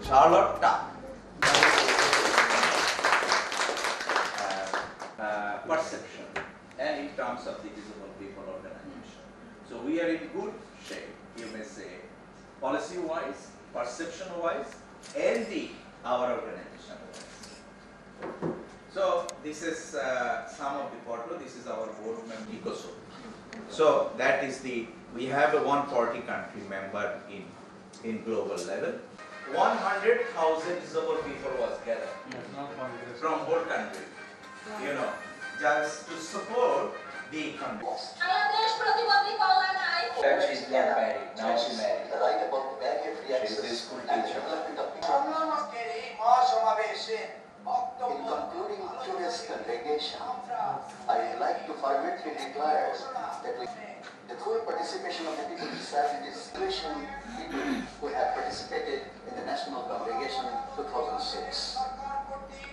Charlotte Tuck. Perception and in terms of the Disabled People Organization. So we are in good shape, you may say, policy-wise, perception-wise, and our organization-wise. So this is some of the photo. This is our board member ECOSOC. So that is we have a 140 country member in global level. 100,000 disabled people was gathered from whole country, you know, just to support the country. She's not married, now she's married. She's a school teacher. In concluding today's congregation, I would like to fervently declare that the full participation of the people with disabilities, people who have participated in the National Congregation in 2006,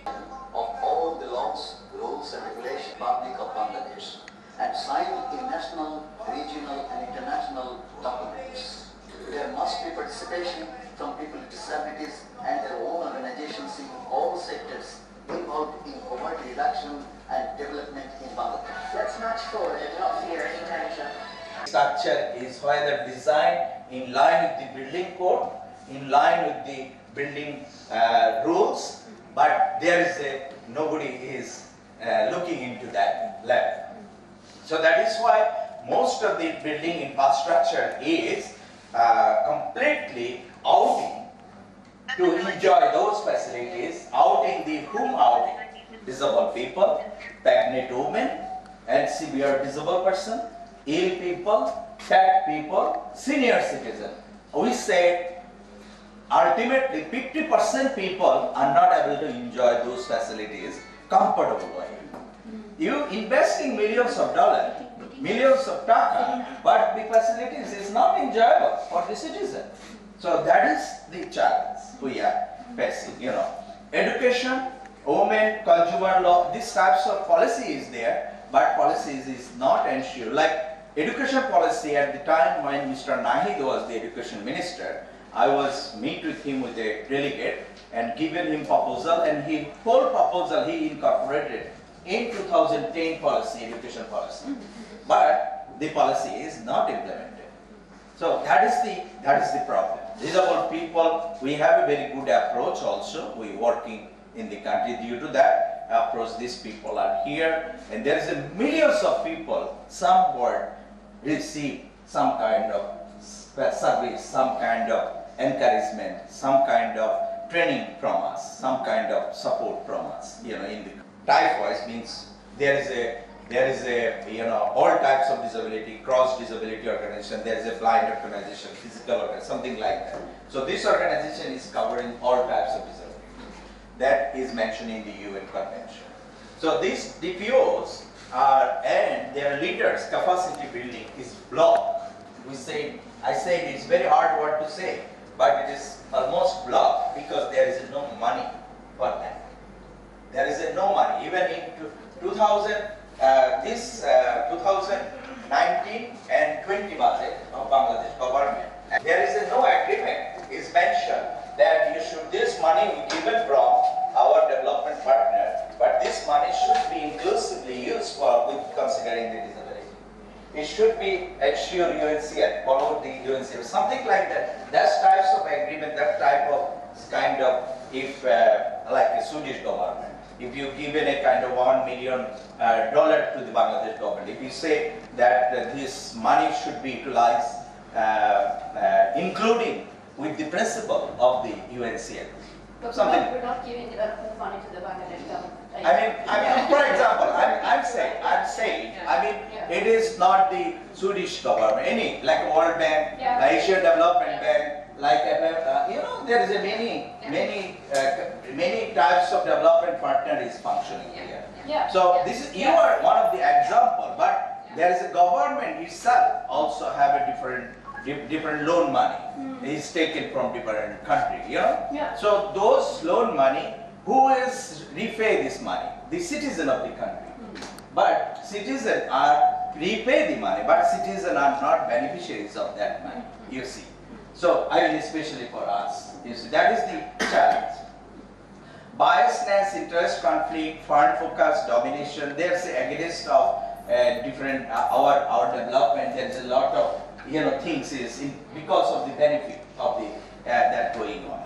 of all the laws, rules and regulations public of Bangladesh, and signed in national, regional and international documents. There must be participation from people with disabilities and their own organizations in all sectors involved in poverty reduction and development in Bangladesh. Let's march forward and not fear intention. Structure is whether designed in line with the building code, in line with the building rules, but there is nobody is looking into that level. So that is why most of the building infrastructure is completely outing to enjoy those facilities, outing disabled people, pregnant women and severe disabled person, ill people, fat people, senior citizen. We say ultimately 50% people are not able to enjoy those facilities comfortably. You investing millions of dollars, millions of taka, but the facilities is not enjoyable for the citizen. So that is the challenge we are facing, you know. Education, women, consumer law, these types of policy is there, but policies is not ensured. Like education policy at the time when Mr. Nahid was the education minister, I was meet with him with a delegate and given him proposal, and whole proposal he incorporated in 2010 policy, education policy. But the policy is not implemented. So that is the problem. Disabled people, we have a very good approach also. We working in the country due to that approach. These people are here, and there is millions of people, some would receive some kind of service, some kind of encouragement, some kind of training from us, some kind of support from us. You know, in the type-wise means there is a you know, all types of disability, cross disability organization, there is a blind organization, physical organization, something like that. So this organization is covering all types of disability. That is mentioned in the UN Convention. So these DPOs are, and their leaders' capacity building is blocked. I say it's very hard word to say, but it is almost blocked because there is no money for that. There is no money. Even in 2019 and 20 budget of Bangladesh government, there is no agreement is mentioned that this money we given from our development partner, but this money should be inclusively used for with considering the disability. It should be ensure UNCL, follow the UNCL, something like that. That types of agreement, that type of kind of, if like the Swedish government, if you given a kind of $1 million to the Bangladesh government, if you say that this money should be utilized including with the principle of the UNCL. But something. we're not giving development money to the Bangladesh government. I mean, for example, I'm saying, it is not the Swedish government, like World Bank, the Asian Development Bank, like you know, there is a many types of development partner is functioning here. So this is, you are one of the example, but there is a government itself also have a different loan money is taken from different country, you know. So those loan money, who is repay this money? The citizen of the country. But citizens are repay the money, but citizens are not beneficiaries of that money, you see. So I will especially for us. You see, that is the challenge. Biasness, interest conflict, foreign focus, domination. There's against of different our development. There's a lot of things is because of the benefit of the that going on.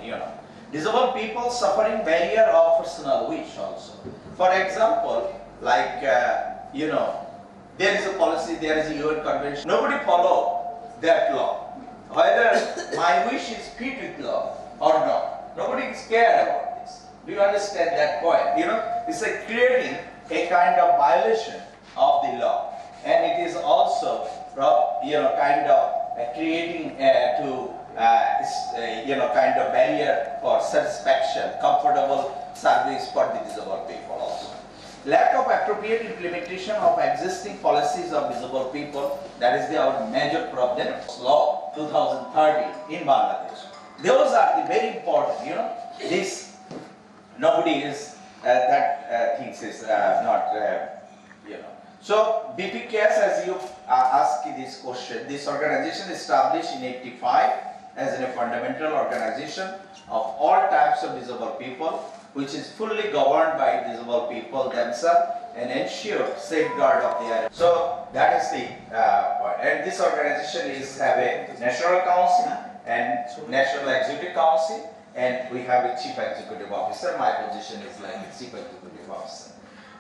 Disabled people suffering barrier of personal wish also. For example, like there is a policy, there is a UN convention. Nobody follow that law. Whether my wish is fit with law or not. Nobody is care about. Do you understand that point? It's like creating a kind of violation of the law, and it is also, kind of creating kind of barrier for satisfaction, comfortable service for the disabled people also. Lack of appropriate implementation of existing policies of disabled people, that is our major problem. Law 2030 in Bangladesh. Those are the very important, this. Nobody is thinks is not So BPKS, as you ask this question, this organization established in '85 as a fundamental organization of all types of disabled people, which is fully governed by disabled people themselves and ensure safeguard of their. So that is the point. And this organization have a national council and national executive council. And we have a chief executive officer. My position is like a chief executive officer.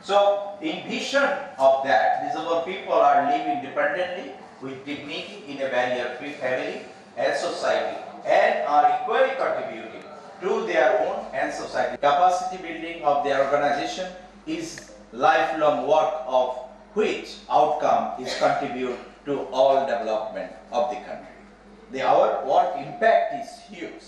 So, in vision of that, disabled people are live independently with dignity in a barrier-free family and society, and are equally contributing to their own and society. Capacity building of the organization is lifelong work of which outcome is contribute to all development of the country. Our work impact is huge.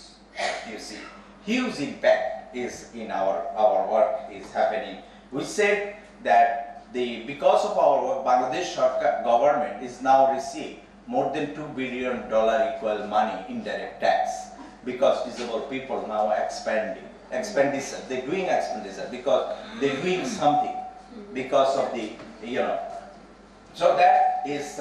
You see, huge impact is in our work is happening. We said that because of our work, Bangladesh government is now receiving more than $2 billion equal money indirect tax, because disabled people now expenditure. They're doing expenditure because they're doing something because of the So that is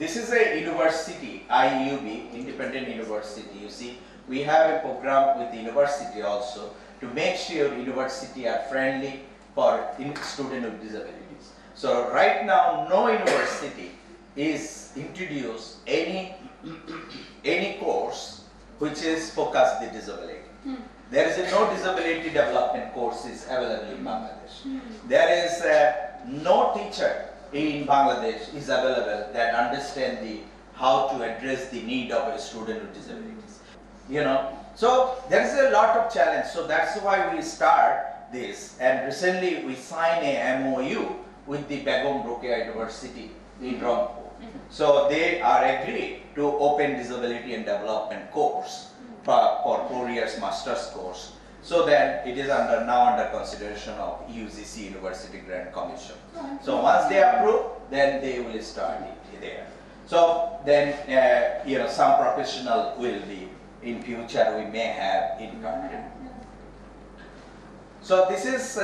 This is a university, IUB, Independent University. You see, we have a program with the university also to make sure university are friendly for students with disabilities. So right now, no university is introduced any course which is focused on disability. There is no disability development courses available in Bangladesh. There is no teacher in Bangladesh is available that understand how to address the need of a student with disabilities. So there is a lot of challenge. So that's why we start this. And recently we signed a MOU with the Begum Rokeya University in Rangpur. So they are agreed to open disability and development course for 4 years master's course. So then it is now under consideration of UGC University Grant Commission. So once they approve, then they will start it there. So then some professional will be in future we may have in country. So this is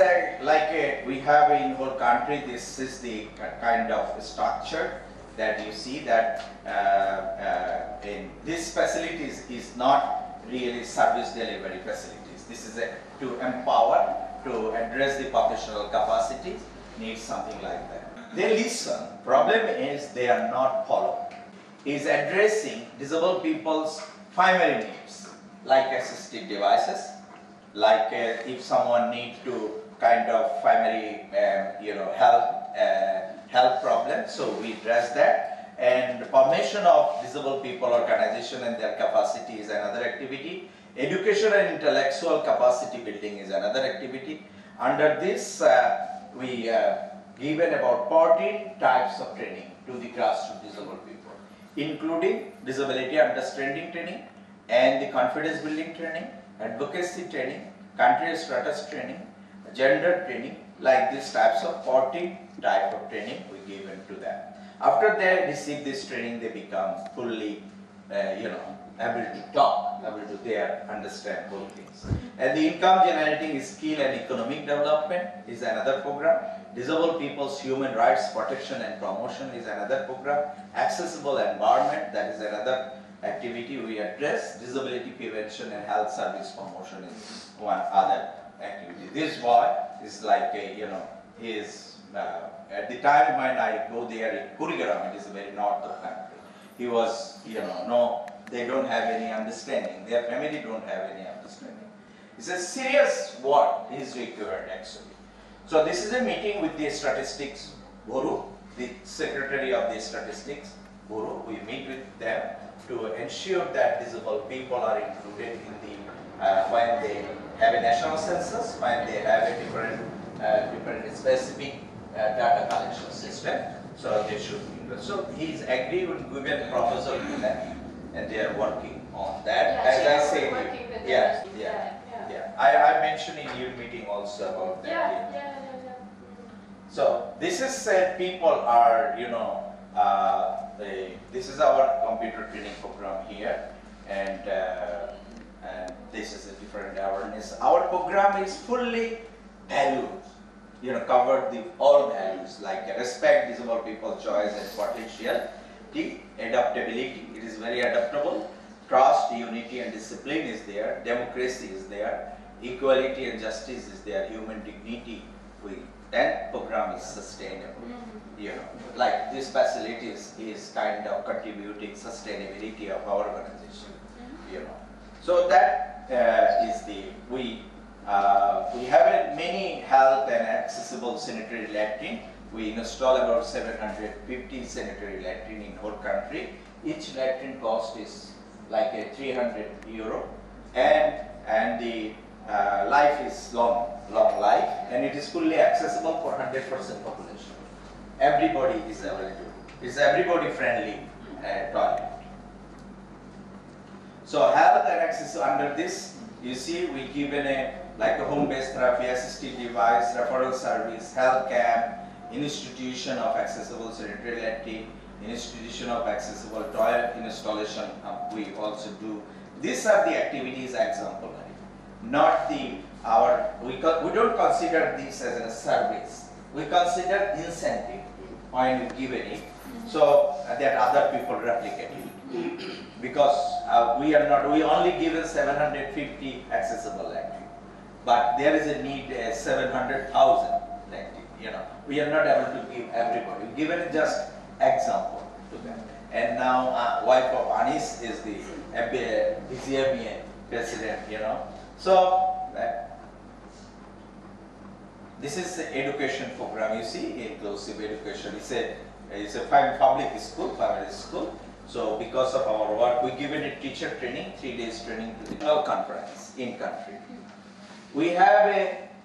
we have in whole country. This is the kind of structure that you see that in this facilities is not really service delivery facilities. This is to empower, to address the professional capacities, needs something like that. They listen. Problem is they are not followed. Is addressing disabled people's primary needs, like assistive devices, like if someone needs to kind of primary health problem, so we address that. And formation of disabled people organization and their capacity is another activity. Education and intellectual capacity building is another activity. Under this, we given about 14 types of training to the grassroots disabled people, including disability understanding training and the confidence building training, advocacy training, country status training, gender training, like these types of 14 type of training we given to them. After they receive this training, they become fully, able to talk, able to understand both things. And the income generating skill and economic development is another program. Disabled People's Human Rights Protection and Promotion is another program. Accessible Environment, that is another activity we address. Disability Prevention and Health Service Promotion is one other activity. This boy is like a, he is, at the time when I go there in Kurigaram, it is very north of country. He was, they don't have any understanding. Their family don't have any understanding. It's a serious work is required actually. So this is a meeting with the statistics guru, the secretary of the statistics guru. We meet with them to ensure that disabled people are included in the when they have a national census, when they have a different specific data collection system. So they should be included. So he is agreed and given a proposal to them, and they are working on that. As I say, I mentioned in your meeting also about that. So this is people are, this is our computer training program here, and this is a different awareness. Our program is fully valued, covered the all values like respect, disabled people's choice and potential, the adaptability. It is very adaptable. Trust, unity and discipline is there. Democracy is there. Equality and justice is there. Human dignity. That program is sustainable. Like this facilities is kind of contributing sustainability of our organization. So that is the we have many health and accessible sanitary latrine. We install about 750 sanitary latrine in whole country. Each latrine cost is like a €300, and the life is long life, and it is fully accessible for 100% population. Everybody is able to. It's everybody friendly toilet. So health and access under this, you see, we given like a home-based therapy, assistive device, referral service, health camp, institution of accessible sanitary latrine, institution of accessible toilet installation. We also do. These are the activities exemplary. Not we don't consider this as a service. We consider incentive when we give it, so that other people replicate it. Because we only given 750 accessible latrine, but there is a need 700,000 latrine. We are not able to give everybody. We given just example to them. And now wife of Anis is the BCMA president. So this is the education program. You see, inclusive education. It's a public school, primary school. So because of our work, we given a teacher training, 3 days training to the all conference in country. We have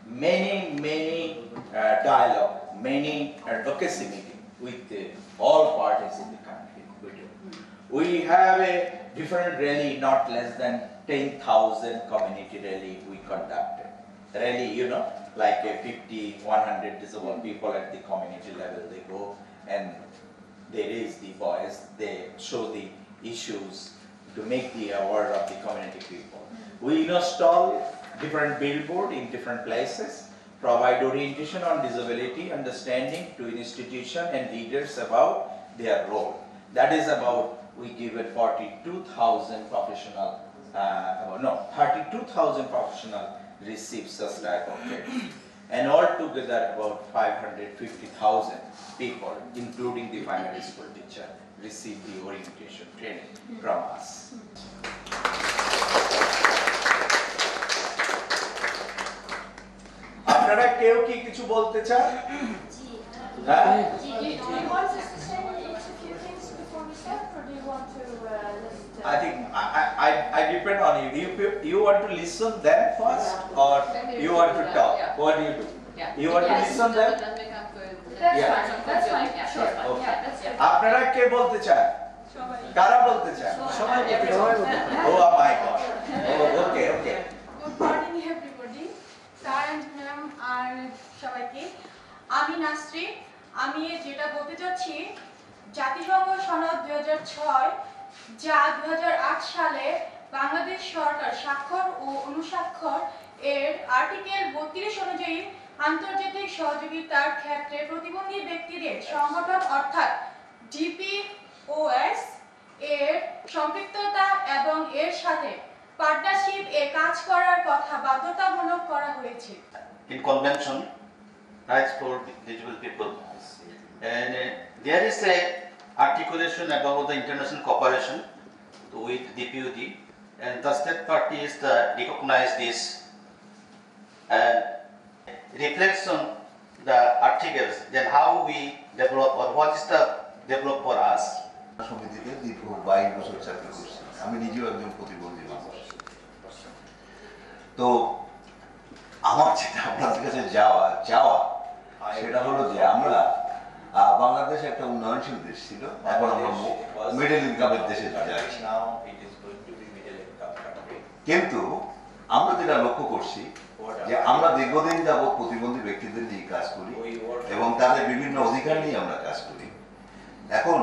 many dialogue, many advocacy meeting with all parties in the country. We have a different rally, not less than 10,000 community rally we conducted. Rally, like 50, 100 disabled people at the community level, they go and they raise the voice, they show the issues to make the aware of the community people. We install different billboard in different places, provide orientation on disability, understanding to institution and leaders about their role. That is about, we give it 42,000 professional, 32,000 professional receive such type of training. And altogether about 550,000 people, including the primary school teacher, receive the orientation training from us. আপনারা কেউ কি কিছু বলতে চান? হ্যাঁ? I think I depend on you. You want to listen them first, or you want to talk? What do you do? You want to listen them? That's fine. Sure. Okay. আপনারা কে বলতে চান? কারা বলতে চান? সবাই বলতে চান। Oh my God. Oh, okay. Good morning, everybody. Sir and ma'am আর সবাইকে আমি নাসরি আমি যেটা বলতে যাচ্ছি জাতিসংঘ সনদ 2006 যা 2008 সালে বাংলাদেশ সরকার স্বাক্ষর ও অনুস্বাক্ষর এর আর্টিকেল 32 অনুযায়ী আন্তর্জাতিক সহযোগিতার ক্ষেত্রে প্রতিবন্ধী ব্যক্তিদের সংগঠন অর্থাৎ ডিপিওএস এর সম্পৃক্ততা এবং এর সাথে পার্টনারশিপ এ কাজ করার কথা বাধ্যতামূলক করা হয়েছে। In convention, rights for disabled people, and there is a articulation about the international cooperation with DPOD, and the state parties recognize this and reflects on the articles, then how we develop or what is the develop for us. সমিতিতে দীর্ঘ 22 বছর চাকরি করছি। আমি নিজেও একজন প্রতিবন্ধী মানুষ। তো আমার যেটা আপনাদের কাছে চাওয়া সেটা হলো যে আমরা বাংলাদেশ একটা উন্নয়নশীল দেশ ছিল, এখন আমরা মিডল ইনকামের দেশে যাচ্ছি। কিন্তু আমরা যেটা লক্ষ্য করছি যে আমরা দীর্ঘদিন যাবৎ প্রতিবন্ধী ব্যক্তিদের নিয়ে কাজ করি এবং তাদের বিভিন্ন অধিকার নিয়ে আমরা কাজ করি। এখন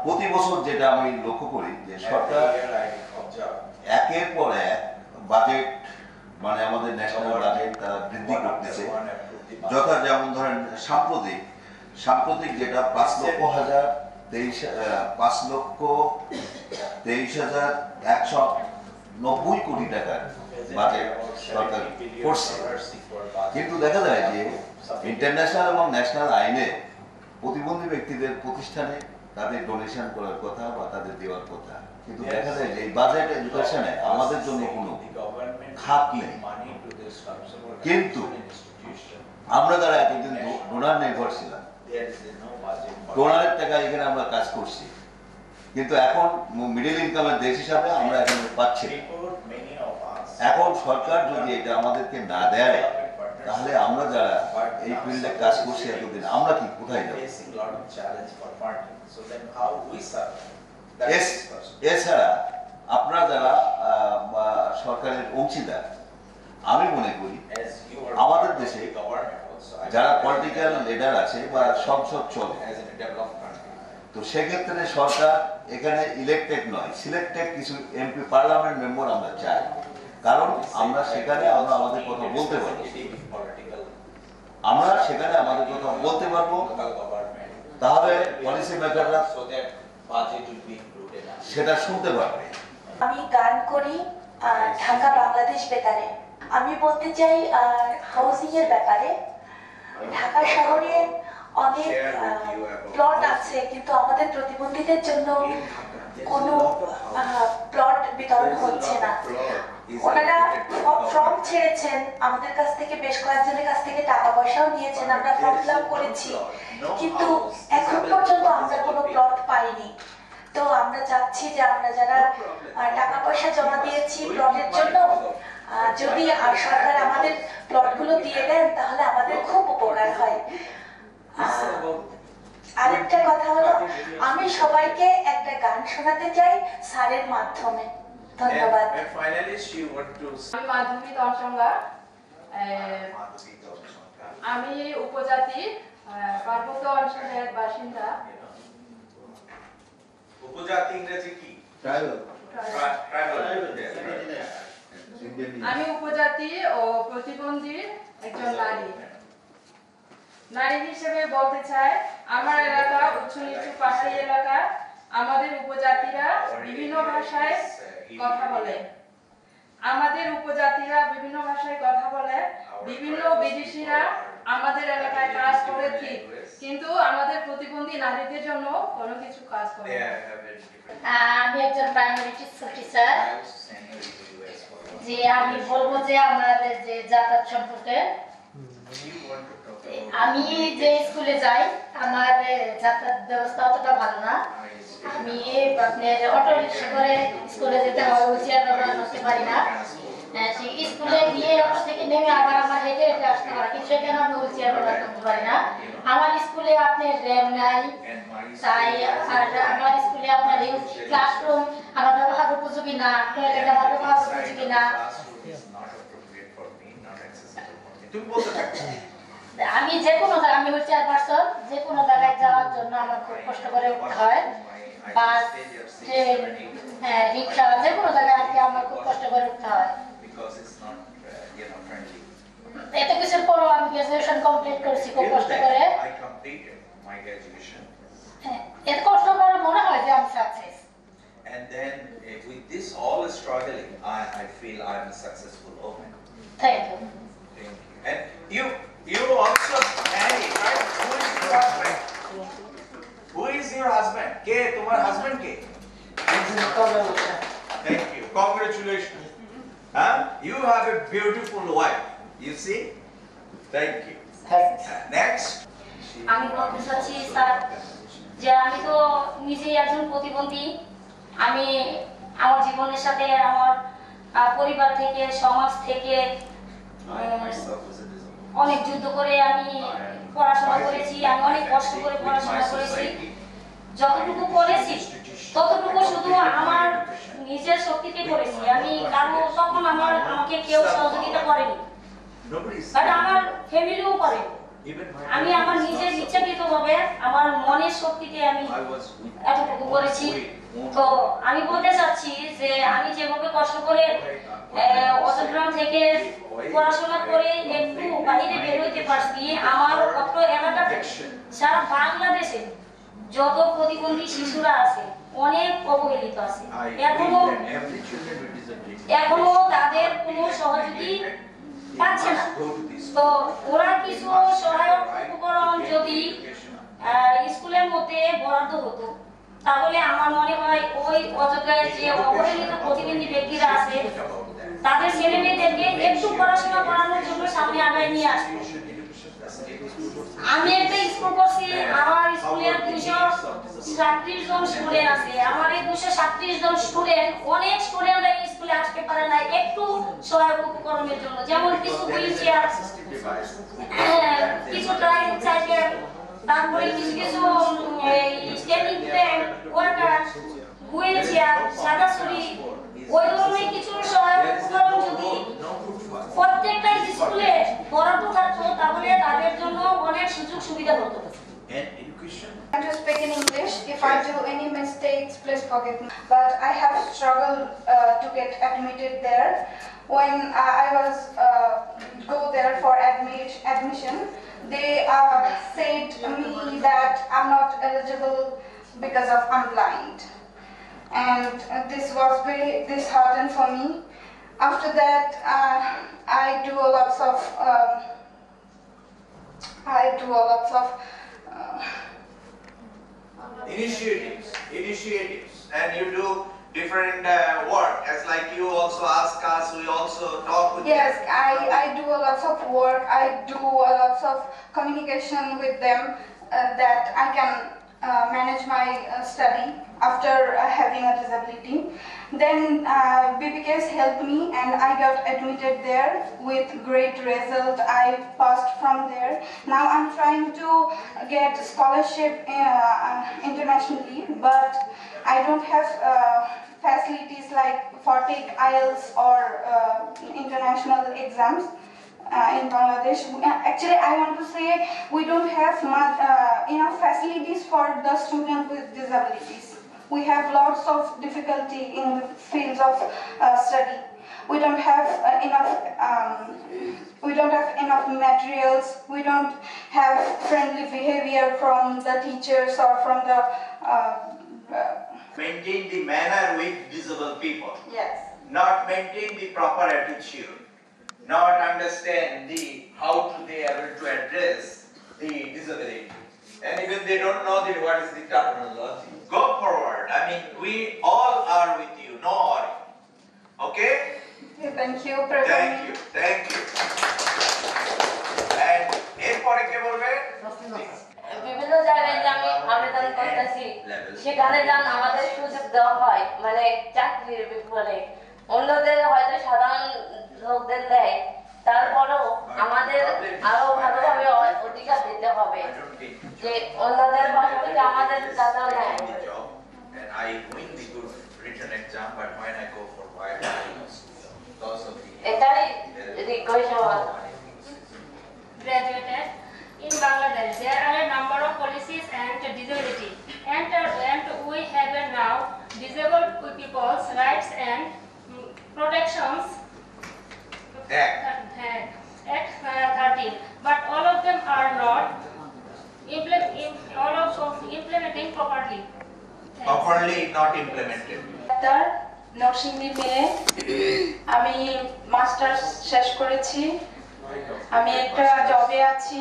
প্রতি বছর যেটা আমি লক্ষ্য করি যে সরকার একের পর এক বাজেট মানে আমাদের ন্যাশনাল বাজেট তারা বৃদ্ধি করতেছে। যথা যেমন ধরেন সাম্প্রতিক যেটা 5,23,190 কোটি টাকার বাজেট সরকার করছে। কিন্তু দেখা যায় যে ইন্টারন্যাশনাল এবং ন্যাশনাল আইনে প্রতিবন্ধী ব্যক্তিদের প্রতিষ্ঠানে তাদের ডোনেশন করার কথা বা তাদের দেওয়ার কথা, কিন্তু দেখা যায় যে এই বাজেট এডুকেশনে আমাদের জন্য কোনো খাত নেই। কিন্তু আমরা যারা এতদিন ডোনার নির্ভর ছিলাম, ডোনারের টাকা এখানে আমরা কাজ করছি, কিন্তু এখন মিডল ইনকামের দেশ হিসাবে আমরা এখানে পাচ্ছি। এখন সরকার যদি এটা আমাদেরকে না দেয় তাহলে আমরা যারা এই ফিল্ডে কাজ করছি এতদিন আমরা কি কোথায় যাব? এছাড়া আপনারা যারা সরকারের অংশীদার, আমি মনে করি আমাদের দেশে যারা পলিটিক্যাল লিডার আছে বা সংসদ চলে, তো সেক্ষেত্রে সরকার এখানে ইলেক্টেড নয়, সিলেক্টেড কিছু এমপি পার্লামেন্ট মেম্বার আমরা চাই, কারণ আমরা সেখানে আমাদের কথা বলতে পারবো, তাহলে পলিসি মেকাররা সেটা শুনতে পারবে। আমি গান করি ঢাকা বাংলাদেশ বেতারে। আমি বলতে চাই হাউজিং এর ব্যাপারে। ঢাকা শহরে অনেক প্লট আছে, কিন্তু আমাদের প্রতিবন্ধীদের জন্য কোনো প্লট বিতরণ হচ্ছে না। ওনারা ফর্ম ছেড়েছেন আমাদের কাছ থেকে, বেশ কয়েকজনের কাছ থেকে টাকা পয়সাও নিয়েছেন, আমরা ফর্ম ফিল আপ করেছি, কিন্তু এখন পর্যন্ত আমরা কোনো প্লট পাইনি। তো আমরা চাচ্ছি যে আমরা যারা টাকা পয়সা জমা দিয়েছি প্লটের জন্য, যদি সরকার আমাদের প্লটগুলো দিয়ে দেন তাহলে আমাদের খুব উপকার হয়। আরেকটা কথা হলো, আমি সবাইকে একটা গান শোনাতে চাই স্যারের মাধ্যমে। ধন্যবাদ। আমি মাধবী দর্শঙ্গা, আমি উপজাতি পার্বত্য অঞ্চলের বাসিন্দা। উপজাতি ইংরেজি কি? আমি উপজাতি ও প্রতিবন্ধী একজন নারী হিসেবে বলতে চাই, আমার এলাকা উঁচু নিচু পাহাড়ি এলাকা। আমাদের উপজাতিরা বিভিন্ন ভাষায় কথা বলে। বিভিন্ন বিদেশিরা আমাদের এলাকায় কাজ করে ঠিক, কিন্তু আমাদের প্রতিবন্ধী নারীদের জন্য কোনো কিছু কাজ করে না। আমি একজন প্রাইমারি টিচার। যে আমি বলবো যে আমাদের যে যাতায়াত সম্পর্কে, আমি যে স্কুলে যাই আমার যাতায়াত ব্যবস্থা অতটা ভালো না। আমি আপনার অটো রিক্সা করে স্কুলে যেতে হয়, হুইলচেয়ার ব্যবহার করতে পারি না। সেই স্কুলে গিয়ে অটো থেকে নেমে আবার আমার হেঁটে হেঁটে আসতে হয়, কিন্তু সেখানে আমি হুইলচেয়ার ব্যবহার করতে পারি না। আমার স্কুলে আপনার র্যাম নাই, তাই আর আমার স্কুলে আপনার ক্লাসরুম আমার ব্যবহার উপযোগী না, টয়লেট আমার ব্যবহার উপযোগী না। আমি যে কোনো জায়গায়, আমি হুইলচেয়ার পারসন, যে কোনো জায়গায় যাওয়ার জন্য আমার খুব কষ্ট করে উঠতে হয়। বাস, ট্রেন, রিক্সা, যে কোনো জায়গায় আর কি আমার খুব কষ্ট করে উঠতে হয়। এত কিছুর পরও আমি গ্রাজুয়েশন কমপ্লিট করেছি খুব Till কষ্ট then, করে। I completed my graduation. হ্যাঁ, এত কষ্ট করে মনে হয় যে আমি success. And then with this all struggling, I feel I am a successful woman. Thank you. Thank you. And you also married, right? Who is your husband? Who is your husband? Ke, tumhar husband ke? Thank you. Congratulations. Huh? You have a beautiful wife. You see? Thank you. Next. আমি বলতে চাচ্ছি sir যে আমি তো নিজেই একজন প্রতিবন্ধী। আমি আমার জীবনের সাথে আমার পরিবার থেকে সমাজ থেকে অনেক যুদ্ধ করে আমি পড়াশোনা করেছি। আমি অনেক কষ্ট করে পড়াশোনা করেছি। যতটুকু করেছি ততটুকু শুধু আমার নিজের শক্তিতে করেছি। আমি কারো তখন আমাকে কেউ সহযোগিতা করেনি, বাট আমার ফ্যামিলিও করেনি। আমি আমার নিজের ইচ্ছাকৃতভাবে আমার মনের শক্তিতে আমি এতটুকু করেছি। তো আমি বলতে চাচ্ছি যে আমি যেভাবে কষ্ট করে অচটগ্রাম থেকে পড়াশোনা করে একটু বাইরে বের হইতে পারছি, আমার অত্র এলাকাতে সারা বাংলাদেশে যত প্রতিবন্ধী শিশুরা আছে অনেক অবহেলিত আছে। এখনো তাদের কোনো সহযোগী পাচ্ছে না। তো ওরা কিছু সহায়ক উপকরণ যদি স্কুলের মধ্যে বরাদ্দ হতো তাহলে আমার মনে হয় ওই অযোগ্যায় যে অবহেলিত প্রতিবন্ধী ব্যক্তিরা আছে তাদের ছেলে মেয়েদেরকে একটু পড়াশোনা করানোর জন্য সামনে আগায় নিয়ে আসতো। আমি একটা স্কুল করছি, আমার স্কুলে 237 জন স্টুডেন্ট আছে। আমার এই 237 জন স্টুডেন্ট, অনেক স্টুডেন্টরা এই স্কুলে আসতে পারে না একটু সহায়ক উপকরণের জন্য, যেমন কিছু হুইল চেয়ার, কিছু ট্রাইসাইকেল, তারপরে কিছু কিছু standing fan, water, wheel chair, সাদা ছড়ি, ওই ধরনের কিছু সহায়ক উপকরণ যদি প্রত্যেকটা স্কুলে বরাদ্দ থাকতো তাহলে তাদের জন্য অনেক সুযোগ সুবিধা হতো। I to speak in English. If I do any mistakes, please forgive me. But I have struggled to get admitted there. When I was go there for admission, they said me that I'm not eligible because of I'm blind, and this was very disheartening for me. After that, I do a lots of initiatives, and you do different work. As like you also ask us, we also talk with yes, them. I do a lots of work. I do a lots of communication with them that I can manage my study after having a disability. Then BBKS helped me and I got admitted there with great result. I passed from there. Now I'm trying to get scholarship internationally, but I don't have facilities like for take IELTS or international exams. In Bangladesh, actually I want to say we don't have enough facilities for the students with disabilities. We have lots of difficulty in the fields of study. We don't have enough materials. We don't have friendly behavior from the teachers or from the Maintain the manner with disabled people. yes. Not maintain the proper attitude. Not understand how to they able to address the disability. And even they don't know what is the terminology. Go forward. I mean, we all are with you. No worry. Okay? Thank you, President. Thank you. And এরপরে কে বলবে? বিভিন্ন জায়গায় যে আমি আবেদন করতেছি সেখানে যেন আমাদের সুযোগ দেওয়া হয়, মানে চাকরির বিপরীতে অন্যদের হয়তো সাধারণ লোকদের দেয়, তারপরেও আমাদের আরো ভালোভাবে অধিকার দিতে হবে যে অন্যদের পাশাপাশি আমাদের যাতেও নেয়। And I win the good written exam, but when I go for white, because of the এটাই রিকোয়েস্ট হওয়া। Graduated in Bangladesh, there are a number of policies and disability, and we have now disabled people's rights and protections. Act properly not implemented. Doctor Narsingdi মেয়ে, আমি masters শেষ করেছি। আমি একটা জবে আছি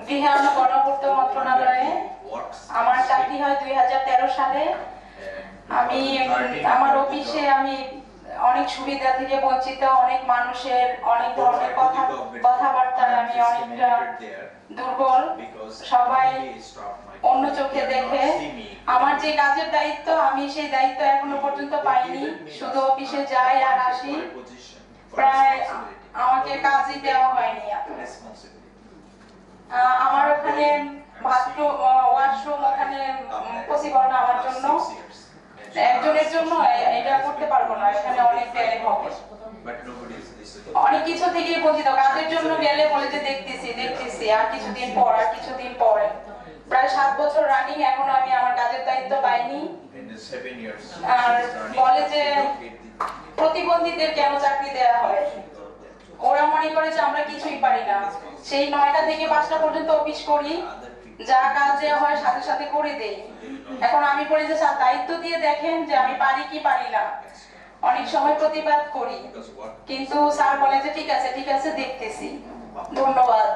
বিহার গণপূর্ত মন্ত্রণালয়ে। আমার চাকরি হয় 2013 সালে। আমি আমার অফিসে আমি অনেক সুবিধা থেকে বঞ্চিত, অনেক মানুষের অনেক ধরনের কথাবার্তায় আমি অনেকটা দুর্বল। সবাই অন্য চোখে দেখে। আমার যে কাজের দায়িত্ব, আমি সেই দায়িত্ব এখনো পর্যন্ত পাইনি। শুধু অফিসে যাই আর আসি, প্রায় আমাকে কাজই দেওয়া হয়নি। আমার ওখানে বাথরুম ওয়াশরুম ওখানে পসিবল না আমার জন্য, একজনের জন্য এটা করতে পারবো না। এখানে অনেক ব্যয় হবে, অনেক কিছু থেকে বঞ্চিত। কাজের জন্য গেলে বলে যে দেখতেছি আর কিছুদিন পর প্রায় 7 বছর রানিং, এখন আমি আমার কাজের দায়িত্ব পাইনি। আর বলে যে প্রতিবন্ধীদের কেন চাকরি দেওয়া হয়, ওরা মনে করে যে আমরা কিছুই পারি না। সেই 9টা থেকে 5টা পর্যন্ত অফিস করি, যা কাজ দেওয়া হয় সাথে সাথে করে দেই। এখন আমি বলি যে স্যার দায়িত্ব দিয়ে দেখেন যে আমি পারি কি পারি না। অনেক সময় প্রতিবাদ করি, কিন্তু স্যার বলে যে ঠিক আছে দেখতেছি। ধন্যবাদ।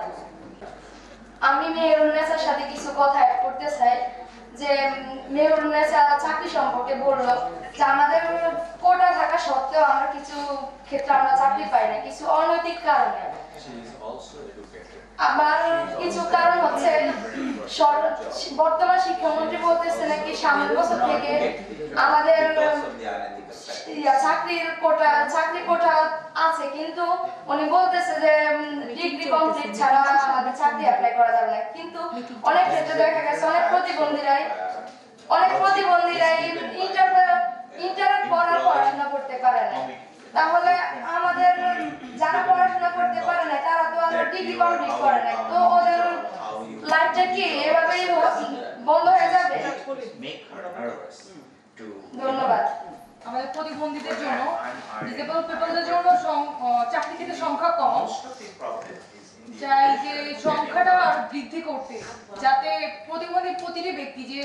আমি মেহরুন্নেসার সাথে কিছু কথা অ্যাড করতে চাই। যে মেহরুন্নেসা চাকরি সম্পর্কে বললো যে আমাদের কোটা থাকা সত্ত্বেও আমরা কিছু ক্ষেত্রে আমরা চাকরি পাই না, কিছু অনৈতিক কারণে। আবার কিছু কারণ হচ্ছে বর্তমান শিক্ষামন্ত্রী বলতেছে নাকি সামনের বছর থেকে আমাদের চাকরি কোটা আছে, কিন্তু উনি বলতেছে যে ডিগ্রি কমপ্লিট ছাড়া আমাদের চাকরি অ্যাপ্লাই করা যাবে না। কিন্তু অনেক ক্ষেত্রে দেখা গেছে অনেক প্রতিবন্ধীরাই ইন্টারের পর পড়াশোনা করতে পারে না। তাহলে আমাদের যারা পড়াশোনা করতে পারে না তারা তো আর ডিগ্রি কমপ্লিট করে না, তো ওদের লাইফটা কি এভাবেই বন্ধ হয়ে যাবে? ধন্যবাদ। আমাদের প্রতিবন্ধীদের জন্য, ডিসেবল পিপলদের জন্য চাকরি ক্ষেত্রে সংখ্যা কম, চাই যে সংখ্যাটা বৃদ্ধি করতে, যাতে প্রতিবন্ধী প্রতিটি ব্যক্তি যে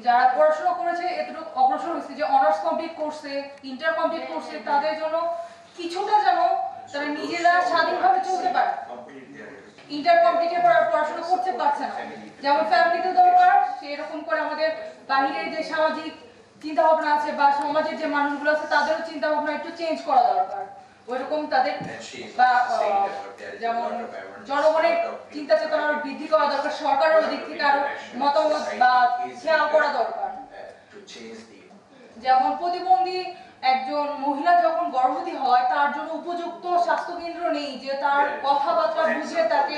যারা পড়াশোনা করেছে এতটুকু অগ্রসর হয়েছে, যে অনার্স কমপ্লিট করছে, ইন্টার কমপ্লিট করছে, তাদের জন্য কিছুটা যেন তারা নিজেরা স্বাধীনভাবে চলতে পারে। ইন্টার কমপ্লিটের পর পড়াশোনা করতে পারছে না, যেমন ফ্যামিলিতে দরকার সেরকম করে আমাদের বাহিরের যে সামাজিক চিন্তা ভাবনা আছে বা সমাজের যে মানুষগুলো আছে তাদেরও চিন্তা ভাবনা একটু চেঞ্জ করা দরকার। ওইরকম তাদের বা যেমন জনগণের চিন্তা চেতনা বৃদ্ধি করা দরকার, সরকারের দিক থেকে আরো মতামত বা খেয়াল করা দরকার। যেমন প্রতিবন্ধী একজন মহিলা যখন গর্ভবতী হয় তার জন্য উপযুক্ত স্বাস্থ্য কেন্দ্র নেই, যে তার কথাবার্তা বুঝে তাকে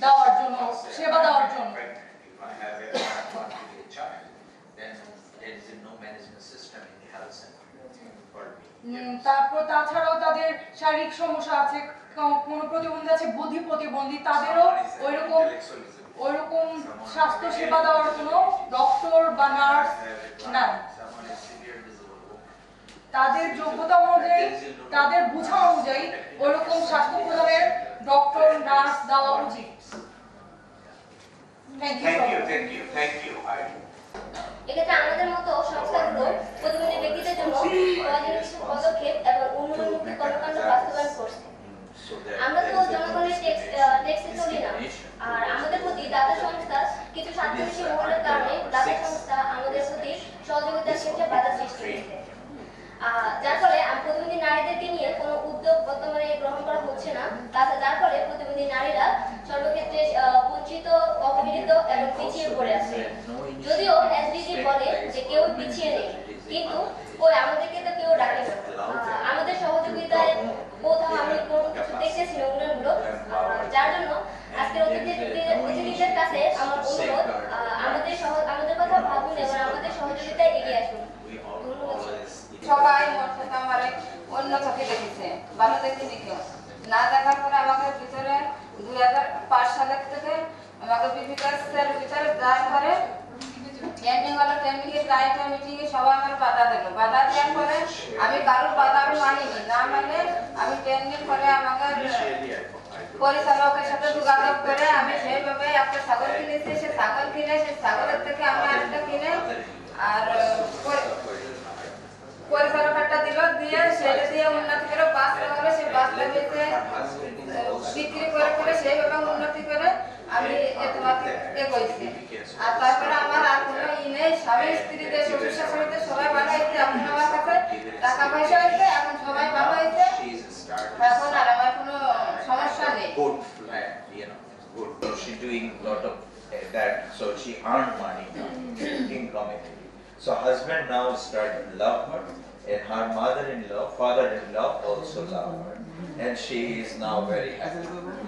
দেওয়ার জন্য, সেবা দেওয়ার জন্য। তারপর তাছাড়াও তাদের শারীরিক সমস্যা আছে, কোনো প্রতিবন্ধী আছে বুদ্ধি প্রতিবন্ধী, তাদেরও ওইরকম স্বাস্থ্য সেবা দেওয়ার জন্য ডক্টর বা নার্স নাই। তাদের যোগ্যতা অনুযায়ী, তাদের বোঝা অনুযায়ী ওইরকম স্বাস্থ্য প্রদানের ডক্টর নার্স দেওয়া উচিত। এক্ষেত্রে আমাদের মতো সংস্থাগুলো প্রতিবন্ধী ব্যক্তিদের জন্য কিছু পদক্ষেপ এবং উন্নয়নমুখী কর্মকাণ্ড বাস্তবায়ন করছে। আমরা তো জনগণের ট্যাক্সে চলি না, আর আমাদের প্রতি দাতা সংস্থা কিছু স্বার্থবেশী মহলের কারণে দাতা সংস্থা আমাদের প্রতি সহযোগিতার ক্ষেত্রে বাধা সৃষ্টি করেছে, যার ফলে প্রতিবন্ধী নারীদেরকে নিয়ে কোনো উদ্যোগ বর্তমানে গ্রহণ করা হচ্ছে না। যার ফলে প্রতিবন্ধী নারীরা সর্বক্ষেত্রে বঞ্চিত, অবহেলিত এবং পিছিয়ে পড়ে আছে। যদিও এসডিজি বলে যে কেউ পিছিয়ে নেই, কিন্তু ওই আমাদেরকে তো কেউ ডাকে না। আমাদের সহযোগিতায় কোথাও আমি কোনো কিছু দেখতেছি না উন্নয়নমূলক, যার জন্য আজকের অতিথিদের কাছে আমার অনুরোধ, আমাদের কথা ভাবুন এবং আমাদের সহযোগিতায় এগিয়ে আসুন। সবাই মোট কথা আমার অন্য চোখে দেখেছে, ভালো দেখেনি কেউ না। দেখার পরে আমাকে ভিতরে 2005 সালের থেকে আমাকে বিভিন্ন ভিতরে যাওয়ার পরে ট্রেনিং হলো, ট্রেনিংয়ে প্রাইভেট মিটিংয়ে সবাই আমার বাধা দিল। বাধা দেওয়ার পরে আমি কারোর বাধা আমি মানিনি, না মানে আমি ট্রেনিং পরে আমাকে পরিচালকের সাথে যোগাযোগ করে আমি সেইভাবে একটা ছাগল কিনেছি, সে ছাগল কিনে সেই ছাগলের থেকে আমি আরেকটা কিনে আর পরিচালক একটা দিল, দিয়ে সেটা দিয়ে উন্নতি করে বাঁচতে হবে, সেই বাঁচতে বেঁচে বিক্রি করে সেইভাবে উন্নতি করে আমি তোমাকে এগোইছি। আর তারপরে আমার আর কোনো নেই, স্বামী স্ত্রীদের শ্বশুর শাশুড়িদের সবাই ভালো হয়েছে, এখন আমার কাছে টাকা পয়সা হয়েছে, এখন সবাই ভালো হয়েছে, এখন আর আমার কোনো সমস্যা নেই। Good, you know, good. So she doing lot of that, so she earned money now, income. So husband now started to love her, and her mother-in-law, father-in-law also love her, and she is now very happy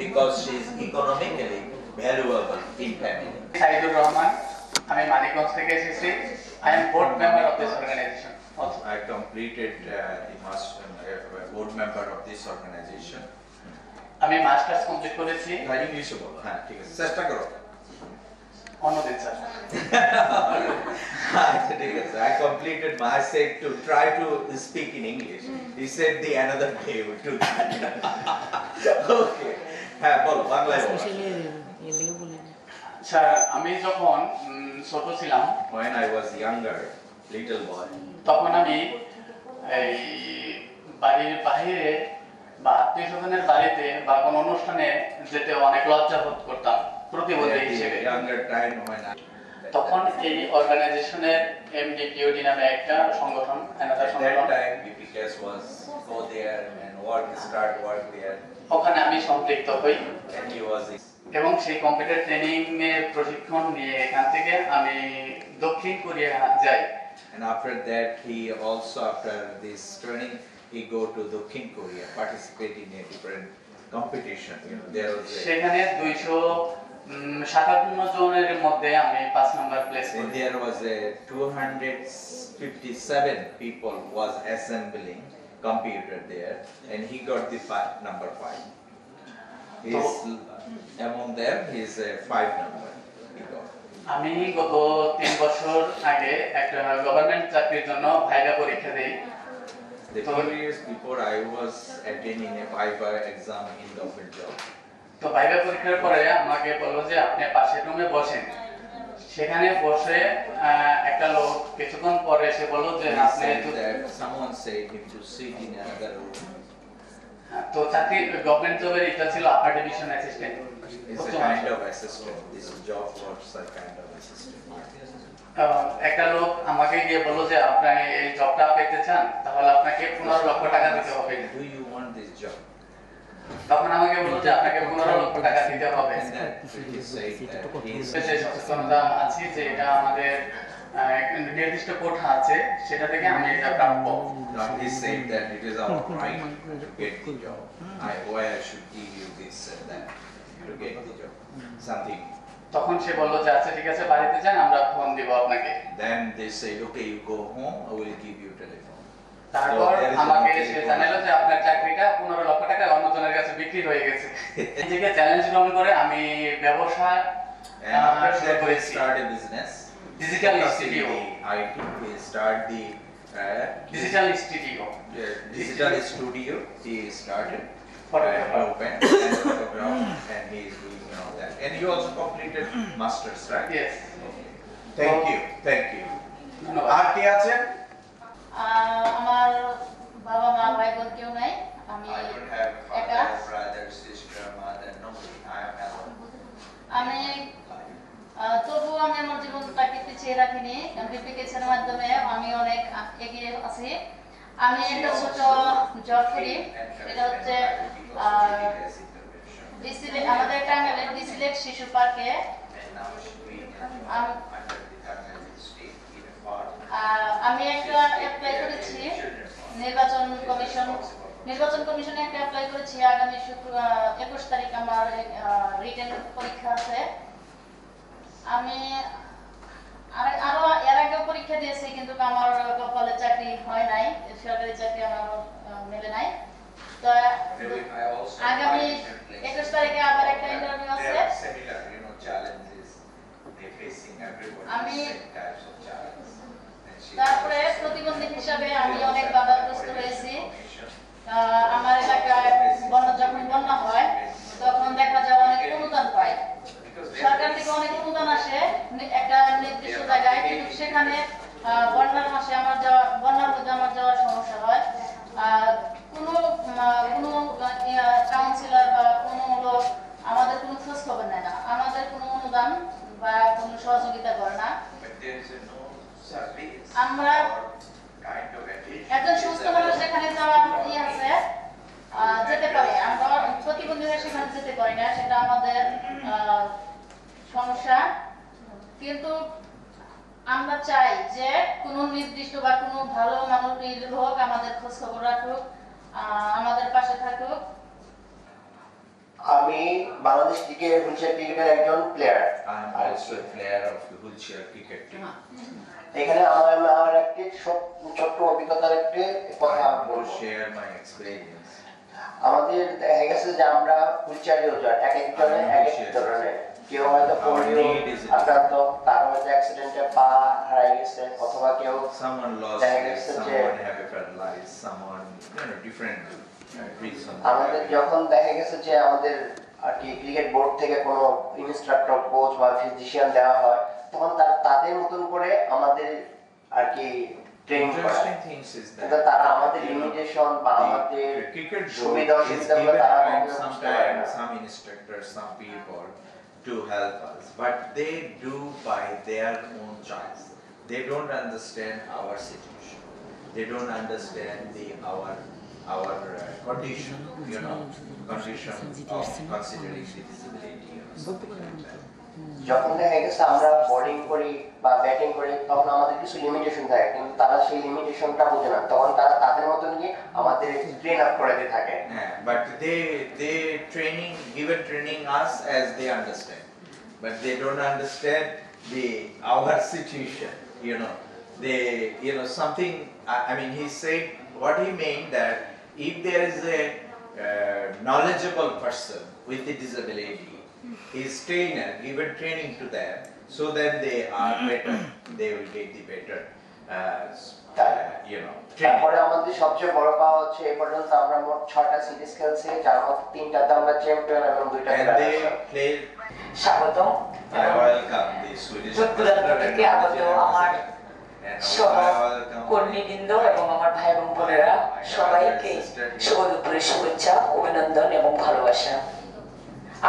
because she is economically valuable in family. Saidul Rahman, আমি মানিকগঞ্জ থেকে এসেছি। I am board member of this organization. Also, I completed the master board member of this organization. আমি masters complete করেছি। ইংলিশে বলো, হ্যাঁ ঠিক আছে, চেষ্টা করো। অন্যদিন স্যার। আচ্ছা ঠিক আছে, I completed my, I said to try to speak in English. He said the another day we do that. Okay, হ্যাঁ বলো বাংলায় বলো। স্যার আমি যখন ছোট ছিলাম, when I was younger little boy, তখন আমি এই বাড়ির বাইরে বা আত্মীয় স্বজনের বাড়িতে বা কোনো অনুষ্ঠানে যেতে অনেক লজ্জা বোধ করতাম প্রতিবন্ধী হিসেবে। younger time when I তখন এই অর্গানাইজেশনের এমডিপিওডি নামে একটা সংগঠন, that time BPKS was go there and start work there, ওখানে আমি সম্পৃক্ত হই and he was এবং সেই কম্পিউটার ট্রেনিং এর প্রশিক্ষণ নিয়ে এখান থেকে আমি দক্ষিণ কোরিয়া যাই। and after that he also after this training he go to Dakhin Korea, participate in a different competition, you know, there was সেখানে 257 জনের মধ্যে আমি 5 নাম্বার প্লেস করি। there was a 257 people was assembling computer there, and he got the number 5. He's among them he is a 5 number he got. আমি গত 3 বছর আগে একটা গভর্নমেন্ট চাকরির জন্য ভাইভা পরীক্ষা দেই। The 2 years before I was attending a viva exam in government job. তো ভাইভা পরীক্ষার পরে আমাকে বললো যে আপনি পাশের রুমে বসেন। সেখানে বসে একটা লোক কিছুক্ষণ পরে এসে বলল যে আপনি someone said him to sit in another room. তো চাকরি গভর্নমেন্ট জবের এটা ছিল আপার division assistant. It's a kind of assistant. This job was a kind of assistant. একটা লোক আমাকে গিয়ে বলল যে আপনি এই জবটা পেতে চান তাহলে আপনাকে 15 লক্ষ টাকা দিতে হবে। Do you want this job? তখন আমাকে বলল যে আপনাকে 15 লক্ষ টাকা দিতে হবে। সেই সচেতনতা আছে যে এটা আমাদের নির্দিষ্ট কোঠা আছে সেটা থেকে আমি এটা প্রাপ্য। He said that it is our right to get the job. Why I should give you this and that to get the job. Something. তখন সে বলল যে আচ্ছা ঠিক আছে বাড়িতে যান আমরা ফোন দিব আপনাকে। Then they said okay you go home I will give you telephone. তারপর আমাকে সে জানালো যে আপনার চাকরিটা 15 লক্ষ টাকা অন্যজনের কাছে বিক্রি হয়ে গেছে। নিজেকে চ্যালেঞ্জ গ্রহণ করে আমি ব্যবসা শুরু করেছি। Start a business. Digital studio. IT we start the digital studio. Digital studio he started. Open and photograph and he is doing all that. And you also completed masters, right? Yes. Thank you. Thank you. আর কি আছে? আমার বাবা মা ভাই বোন কেউ নাই, আমি একা। Brother, sister, mother, nobody. I am alone. আমি তবুও আমি আমার জীবনটাকে পিছিয়ে রাখিনি। বিপিকেএস এর মাধ্যমে আমি অনেক এগিয়ে আছি। আমি একটা ছোট জব করি, এটা হচ্ছে আমাদের টাঙ্গাইলের ডিসিলেক্ট শিশু পার্কে। আমি একটা অ্যাপ্লাই করেছি নির্বাচন কমিশনে একটা অ্যাপ্লাই করেছি। আগামী 21 তারিখ আমার রিটেন পরীক্ষা আছে। আমি আরো এর আগে পরীক্ষা দিয়েছি কিন্তু আমার কপালে চাকরি হয় নাই, সরকারি চাকরি আমার মেলে নাই। তো আগামী 21 তারিখে আবার একটা ইন্টারভিউ আছে। আমি তারপরে প্রতিবন্ধী হিসাবে আমি অনেক বাধাগ্রস্ত হয়েছি। আমার এলাকায় যখন বন্যা হয় তখন সেখানে বন্যার মধ্যে আমার যাওয়ার সমস্যা হয়। কোনো কাউন্সিলর বা কোনো লোক আমাদের কোনো খোঁজ খবর নেয় না, আমাদের কোনো অনুদান বা কোনো সহযোগিতা করে না। আমরা একজন সুস্থ মানুষ সেখানে যাওয়ার আছে যেতে পারে, আমরা প্রতিবন্ধী হয়ে সেখানে যেতে পারি না, সেটা আমাদের সমস্যা। কিন্তু আমরা চাই যে কোনো নির্দিষ্ট বা কোনো ভালো মানুষ হোক আমাদের খোঁজ খবর রাখুক, আমাদের পাশে থাকুক। আমি বাংলাদেশ হুইলচেয়ার ক্রিকেটের একজন প্লেয়ার। এখানে আমার একটি ছোট্ট অভিজ্ঞতার একটি কথা বলবো। আমাদের দেখা গেছে যে আমরা হুইলচেয়ার ইউজার, এক একজনে এক এক ধরনের। কেউ হয়তো পোলিও আক্রান্ত, তার হয়তো অ্যাক্সিডেন্টে পা হারিয়ে গেছে, অথবা কেউ দেখা গেছে যে আমাদের যখন দেখা গেছে যে আমাদের আর কি ক্রিকেট বোর্ড থেকে কোনো ইনস্ট্রাক্টর, কোচ বা ফিজিশিয়ান দেওয়া হয়, তখন তাদের মতন করে আমাদের আর কি ট্রেনিং করা। কিন্তু তারা আমাদের লিমিটেশন বা আমাদের সুবিধা অসুবিধাগুলো তারা some instructors, some people to help us, but they do by their own choice. They don't understand our situation. They don't understand our condition, condition of considering the disability. যখন দেখা গেছে আমরা বোলিং করি বা ব্যাটিং করি, তখন আমাদের কিছু লিমিটেশন থাকে, কিন্তু তারা সেই লিমিটেশনটা বোঝে না, তখন তারা তাদের মতন গিয়ে আমাদের ট্রেন আপ করাতে থাকে। But they given training us as they understand, but they don't understand our situation. Something. I mean, he said what he meant that if there is a knowledgeable person with a disability, his trainer given training to them, so that they are better, they will get the better তারপরে আমাদের সবচেয়ে বড় পাওয়া হচ্ছে এই পর্যন্ত আমরা মোট 6টা সিরিজ খেলছি, যার মধ্যে 3টাতে আমরা চ্যাম্পিয়ন এবং 2টাতে স্বাগতম। যুক্তরাজ্য থেকে আগত আমার সহকর্মীবৃন্দ এবং আমার ভাই এবং বোনেরা সবাইকে শুভ দুপুরের শুভেচ্ছা, অভিনন্দন এবং ভালোবাসা।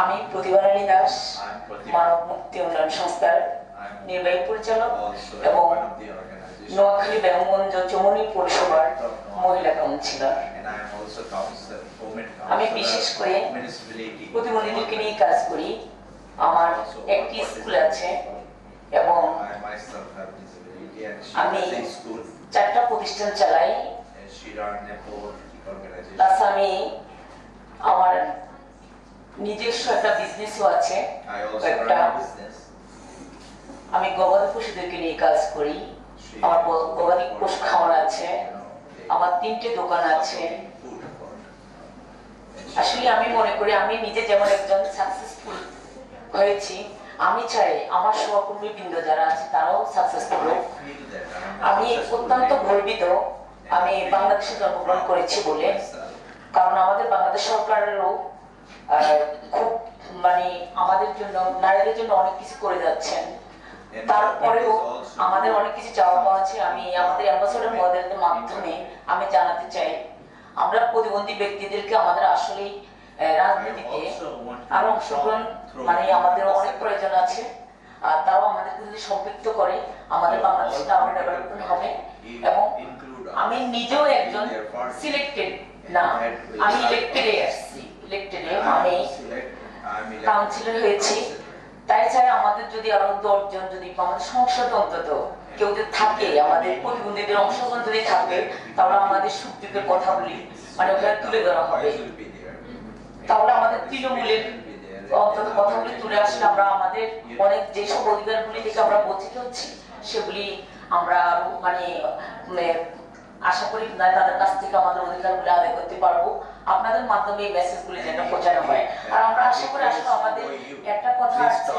আমি প্রতিভা রানী দাস, মানব মুক্তি উন্নয়ন সংস্থার নির্বাহী পরিচালক এবং নোয়াখালী বেগমগঞ্জ চৌমুহনী পৌরসভার মহিলা কাউন্সিলর। আমি বিশেষ করে প্রতিবন্ধীদেরকে নিয়ে কাজ করি। আমার একটি স্কুল আছে এবং আমি 4টা প্রতিষ্ঠান চালাই। প্লাস আমি আমার নিজস্ব একটা বিজনেসও আছে। আমি গবাদি পশুদেরকে নিয়ে কাজ করি। আমার গবাদি পশু খামার আছে, আমার 3টে দোকান আছে। আসলে আমি মনে করি আমি নিজে যেমন একজন সাকসেসফুল হয়েছি, আমি চাই আমার সহকর্মী বৃন্দ যারা আছে তারাও সাকসেসফুল হোক। আমি অত্যন্ত গর্বিত আমি বাংলাদেশে জন্মগ্রহণ করেছি বলে, কারণ আমাদের বাংলাদেশ সরকারেরও খুব আমাদের জন্য, নারীদের জন্য অনেক কিছু করে যাচ্ছেন। তারপরেও আমাদের অনেক কিছু চাওয়া পাওয়া আছে। আমি আমাদের অ্যাম্বাসেডর মডেলের মাধ্যমে আমি জানাতে চাই, আমরা প্রতিবন্ধী ব্যক্তিদেরকে আমাদের আসলে রাজনীতিতে আরো অংশগ্রহণ আমাদের অনেক প্রয়োজন আছে। আর তারাও আমাদেরকে যদি সম্পৃক্ত করে আমাদের বাংলাদেশটা আরো ডেভেলপমেন্ট হবে। এবং আমি নিজেও একজন সিলেক্টেড না, আমি ইলেক্টেডে আসছি, ইলেক্টেডে আমি কাউন্সিলর হয়েছি। তাই চাই আমাদের যদি আরো 10 জন যদি আমাদের সংসদে অন্তত কেউ যদি থাকে, আমাদের প্রতিবন্ধীদের অংশগ্রহণ যদি থাকে, তাহলে আমাদের সুখ-দুঃখের কথাগুলি ওখানে তুলে ধরা হবে। তাহলে আমাদের তৃণমূলের অন্তত কথাগুলি তুলে আসলে আমরা আমাদের অনেক যেসব অধিকারগুলি থেকে আমরা বঞ্চিত হচ্ছি সেগুলি আমরা আশা করি তাদের কাছ থেকে আমাদের অধিকারগুলি আদায় করতে পারবো। আপনাদের মাধ্যমে এই মেসেজগুলি যেন প্রচার হয়। আর আমরা আশা করি আসলে আমাদের একটা কথা আছে।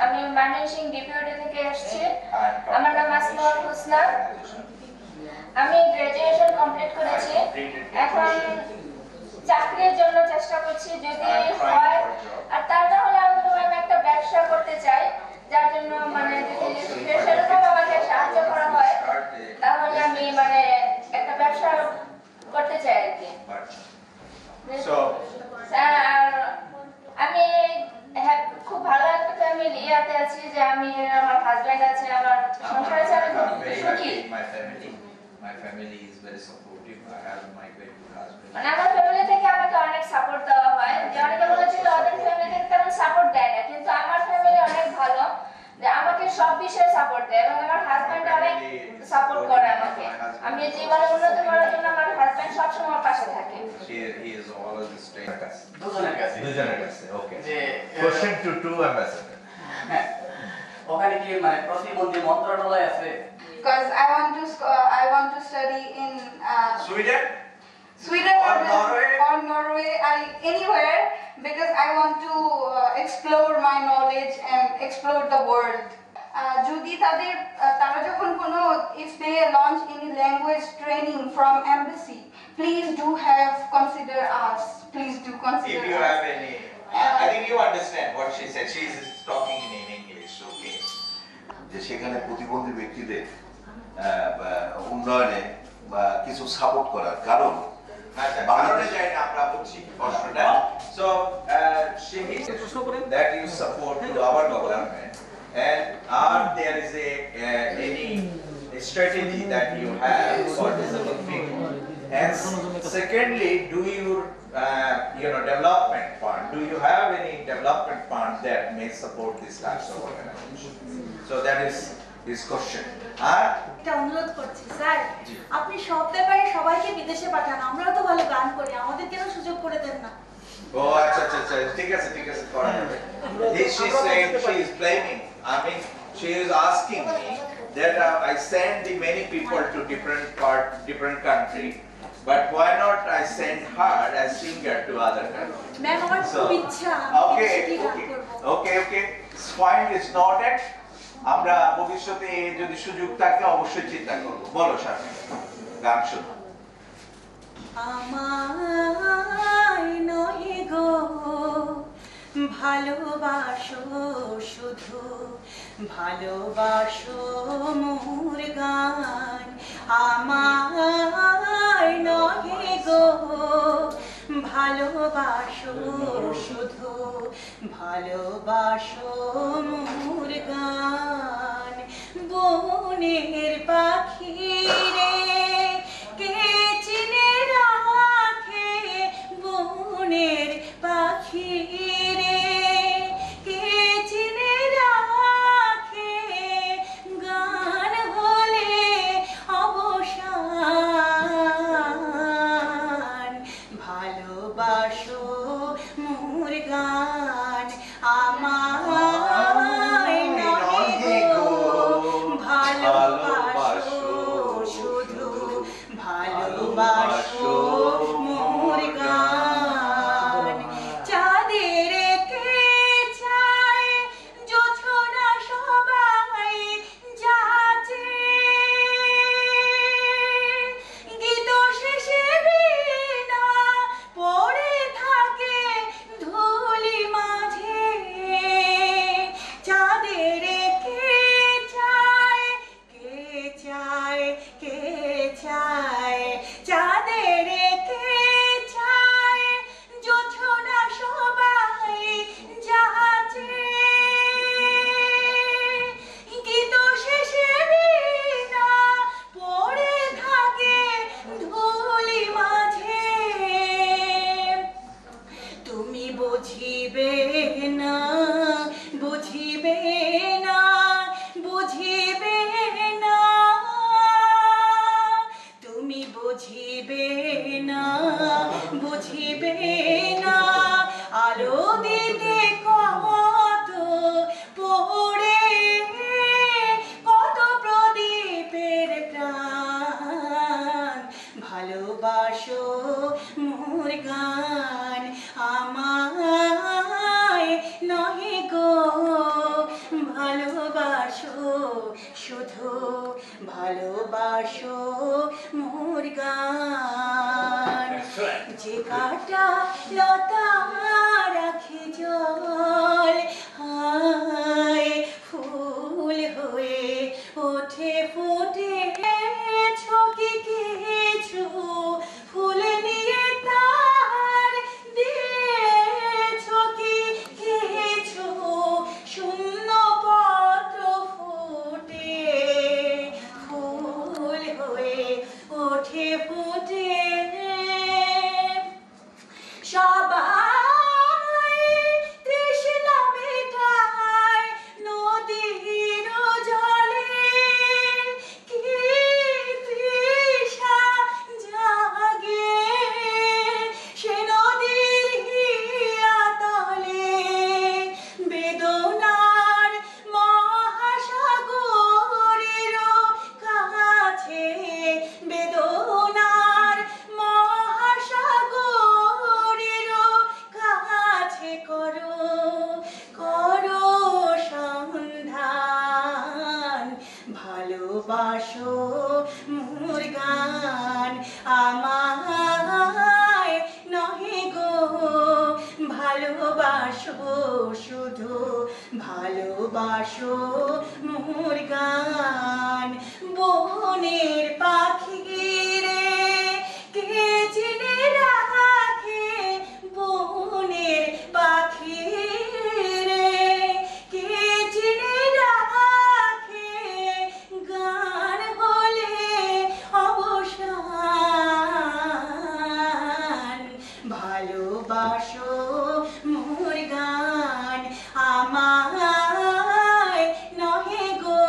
আমি ময়মনসিংহ ডিপিওটি থেকে এসেছি। আমার নাম আসমা হোসনা। আমি গ্রাজুয়েশন কমপ্লিট করেছি। এখন চাকরির জন্য চেষ্টা করছি, যদি হয়। আর তার না হলে আমি একটা ব্যবসা করতে চাই, যার জন্য মানে যদি সেরকম আমাকে সাহায্য করা হয় তাহলে আমি মানে একটা ব্যবসা করতে চাই আর কি। আর আমি খুব ভালো একটা ফ্যামিলি ইয়াতে আছি যে আমি আমার হাজবেন্ড আছে, আমার সংসার আছে, আমি খুব সুখী। My family is very supportive. I have my very good husband. মানে আমার ফ্যামিলি থেকে আমাকে অনেক সাপোর্ট দেওয়া হয়। যে অনেকে বলেছিল ওদের ফ্যামিলি থেকে তেমন সাপোর্ট দেয় না, কিন্তু আমার ফ্যামিলি অনেক ভালো, যে আমাকে সব বিষয়ে সাপোর্ট দেয় এবং আমার হাজবেন্ড অনেক সাপোর্ট করে আমাকে। আমি জীবনে উন্নতি করার জন্য আমার হাজবেন্ড সবসময় আমার পাশে থাকে। He is always staying. দুজনের কাছে Okay. যে Question to two ambassadors. ওখানে কি মানে প্রতিবন্ধী মন্ত্রণালয় আছে? Because I want to study in Sweden or Norway or Norway, anywhere, because I want to explore my knowledge and explore the world. যদি তারা যখন কোনো if they launch any language training from embassy, please do consider us. Please do consider. If you us. have any, I think you understand what she said. She is talking in English, okay? যে সেখানে প্রতিবন্ধী ব্যক্তিদের উন্নয়নে বা কিছু support করার কারণ বাংলাদেশ যাই না আমরা বুঝছি প্রশ্নটা। So she is that you support to our government, and there is any strategy that you have for disabled people, and secondly, do you development fund, do you have any development fund that may support this types of organization? So that is his question. এটা অনুরোধ করছি sir, আপনি সব ব্যাপারে সবাইকে বিদেশে পাঠান, আমরা তো ভালো গান করি, আমাদের কেন সুযোগ করে দেন না? ও আচ্ছা ঠিক আছে করা যাবে। She is saying, she is blaming, I mean she is asking me that I send the many people to different country, but why not I send her as singer to other countries? Ma'am আমার খুব ইচ্ছা Okay, point is noted. আমরা ভবিষ্যতে যদি সুযোগ থাকে অবশ্যই চিন্তা করব। বলো শারমিন, গান শোনো। আমায় নহে গো ভালোবাসো, শুধু ভালোবাসো মোর গান। আমায় নহে গো ভালোবাসো, শুধু ভালোবাসো মোর গান। বনের পাখি রে কে চিনে রাখে, বনের পাখি রে কে চিনে রাখে, গান হলে অবসান। ভালোবাসো মোর গান, আমায় নহে গো ভালোবাসো, শুধু ভালোবাসো মোর গান। চাঁদের কে চায় জোছনা সবাই যাচে, গীত শেষে বীণা পড়ে থাকে ধুলি মাঝে। চাঁদের কে চায়, কে চায়, কে চায়, চাঁদের কে চায় জোছনা সবাই যাচে, গীত শেষে বীণা পড়ে থাকে ধুলি মাঝে। তুমি বুঝিবে না, বুঝিবে না, বুঝিবে না, তুমি বুঝিবে না, বুঝিবে না। আলো দিতে কত পড়ে, কত প্রদীপের প্রাণ। ভালোবাসো মোর গান, আমায় নহে গো ভালোবাসো, শুধু ভালোবাসো মোর গান। যে কাটা লতা রাখে জল, হায় ফুল গান আমায় নহে গো ভালোবাসো শুধু ভালোবাসো মোর গান বনের পাখি রে কে চিনে রাখে বনের পাখি রে কে চিনে রাখে গান হলে অবসান ভালোবাসো মোর গান আমায় নহে গো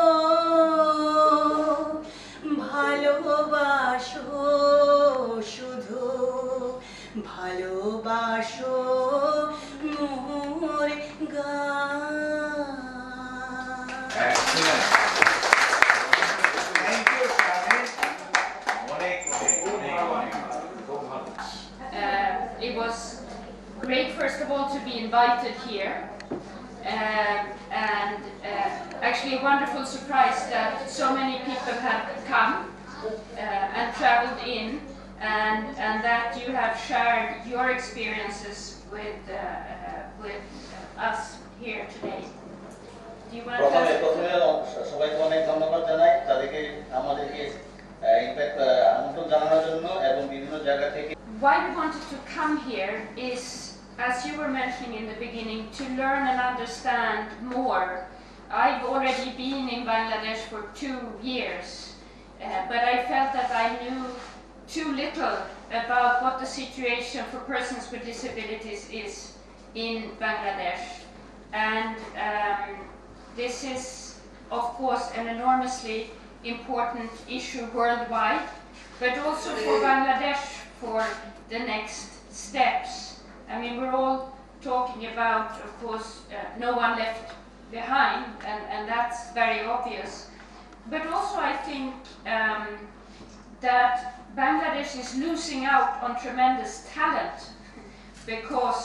ভালোবাসো শুধু ভালোবাসো মোর গান It was great, first of all, to be invited here, and actually a wonderful surprise that so many people have come and traveled in, and that you have shared your experiences with us here today. Do you want to? সবাইকে অনেক ধন্যবাদ জানাই তাদেরকে আমাদেরকে in fact আমন্ত্রণ জানানোর জন্য এবং বিভিন্ন জায়গা থেকে Why we wanted to come here is, as you were mentioning in the beginning, to learn and understand more. I've already been in Bangladesh for 2 years, but I felt that I knew too little about what the situation for persons with disabilities is in Bangladesh. And this is, of course, an enormously important issue worldwide, but also for Bangladesh for the next steps. I mean, we're all talking about, of course, no one left behind, and that's very obvious. But also I think that Bangladesh is losing out on tremendous talent because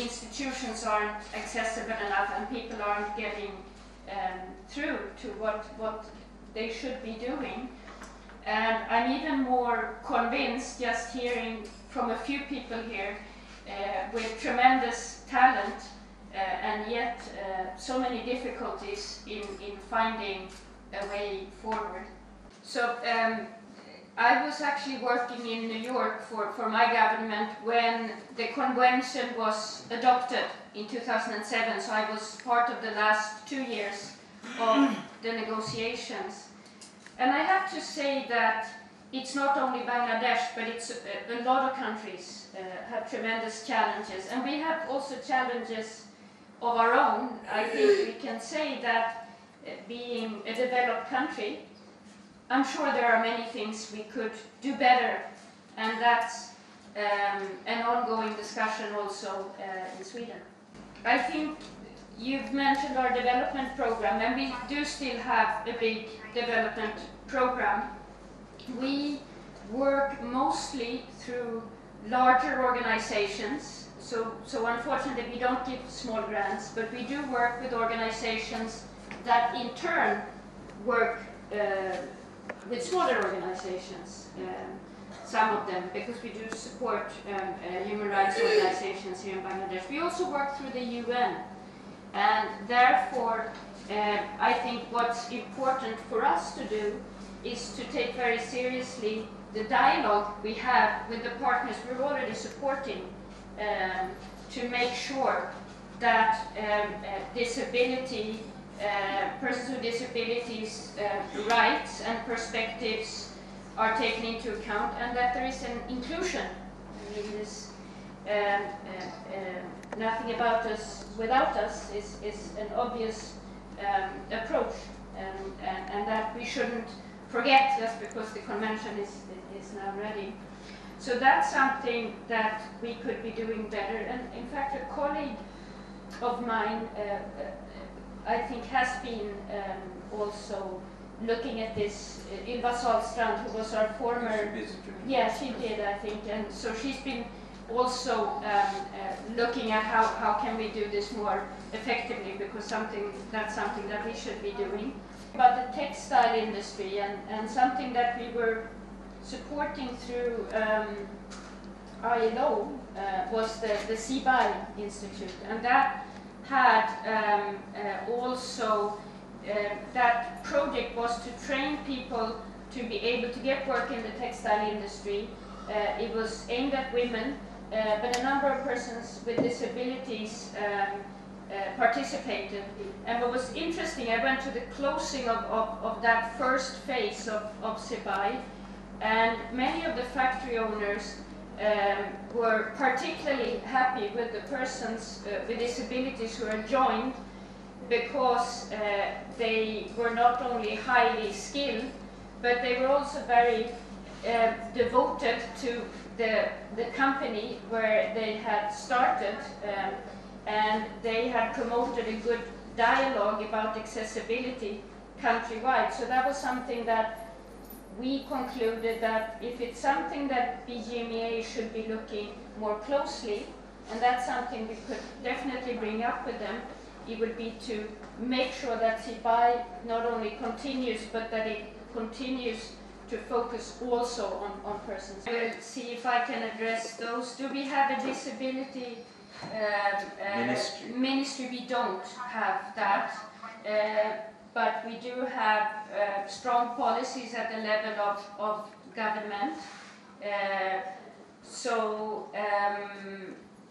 institutions aren't accessible enough and people aren't getting through to what they should be doing. And I'm even more convinced just hearing from a few people here with tremendous talent and yet so many difficulties in finding a way forward. So I was actually working in New York for my government when the convention was adopted in 2007, so I was part of the last 2 years of the negotiations. And I have to say that it's not only Bangladesh, but it's a lot of countries have tremendous challenges. And we have also challenges of our own. I think we can say that being a developed country, I'm sure there are many things we could do better. And that's an ongoing discussion also in Sweden. I think you've mentioned our development program, and we do still have a big development program. We work mostly through larger organizations, so unfortunately we don't give small grants, but we do work with organizations that in turn work with smaller organizations, some of them, because we do support human rights organizations here in Bangladesh. We also work through the UN. And therefore, I think what's important for us to do is to take very seriously the dialogue we have with the partners we're already supporting to make sure that disability, persons with disabilities' rights and perspectives are taken into account, and that there is an inclusion. I mean, this nothing about us without us is an obvious approach, and that we shouldn't forget just because the convention is now ready. So that's something that we could be doing better. And in fact, a colleague of mine, I think, has been also looking at this. Ylva Sahlstrand, who was our former, yeah, she did, I think, and so she's been also looking at how can we do this more effectively, because that's something that we should be doing. About the textile industry and something that we were supporting through ILO was the CBI Institute, and that had also that project was to train people to be able to get work in the textile industry. It was aimed at women, but a number of persons with disabilities participated. And what was interesting, I went to the closing of that first phase of CBI, and many of the factory owners were particularly happy with the persons with disabilities who are joined, because they were not only highly skilled, but they were also very devoted to the company where they had started, and they had promoted a good dialogue about accessibility countrywide. So that was something that we concluded that if it's something that BGMEA should be looking more closely, and that's something we could definitely bring up with them, it would be to make sure that CBI not only continues, but that it continues to focus also on persons. We'll see if I can address those. Do we have a disability ministry? We don't have that, but we do have strong policies at the level of government.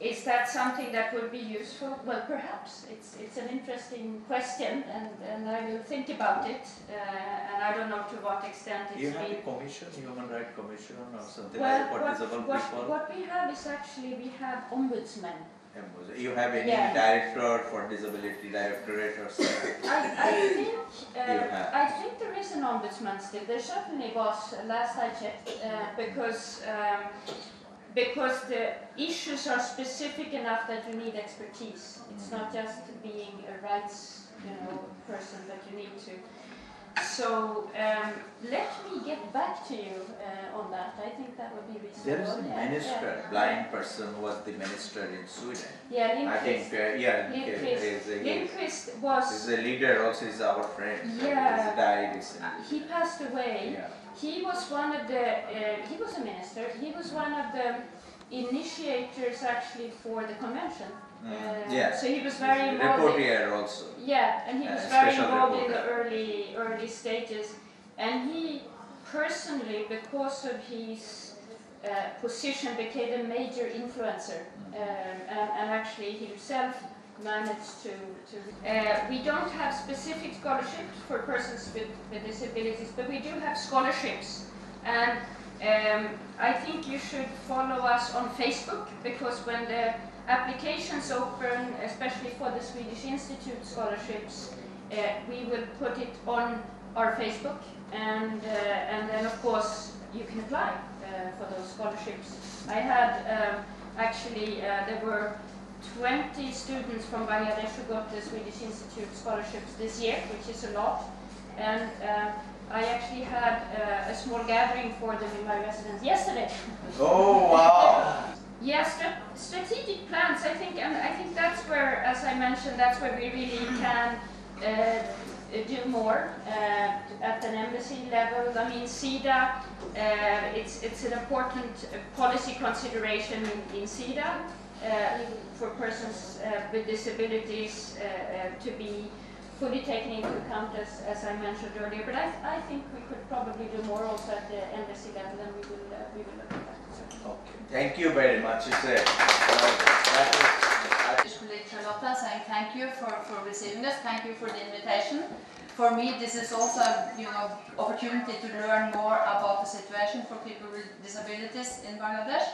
Is that something that would be useful? Well, perhaps. It's an interesting question, and I will think about it. And I don't know to what extent it's You have been... a commission, Human Rights Commission or something Well, like for disabled people? what we have is actually, we have ombudsmen. You have any director for disability, directorate or something? I think there is an ombudsman still. There certainly was, last I checked, because the issues are specific enough that you need expertise. It's not just being a rights, person that you need to. So let me get back to you on that. I think that would be reasonable. There is a minister, blind person who was the minister in Sweden. Yeah, Lindqvist. I think, Lindqvist was... He's a leader also, he's our friend. Yeah. He died recently. He passed away. Yeah. He was one of the, he was a minister, he was one of the initiators actually for the convention. So he was very involved. Reporter also. Yeah, and he was very involved in the early stages. And he personally, because of his position, became a major influencer. And actually himself managed to we don't have specific scholarships for persons with disabilities, but we do have scholarships. And I think you should follow us on Facebook, because when the applications open, especially for the Swedish Institute scholarships, we will put it on our Facebook, and then of course you can apply for those scholarships. I had actually there were 20 students from Bangladesh who got the Swedish Institute scholarships this year, which is a lot. And I actually had a small gathering for them in my residence yesterday. Oh, wow! Yeah, strategic plans, I think that's where, as I mentioned, that's where we really can do more at an embassy level. I mean, CEDA, it's an important policy consideration in CEDA. For persons with disabilities to be fully taken into account, as I mentioned earlier. But I think we could probably do more also at the embassy level, and we will look at that. So. Okay. Thank you very much. Charlotta saying thank you for receiving us. Thank you for the invitation. For me, this is also opportunity to learn more about the situation for people with disabilities in Bangladesh.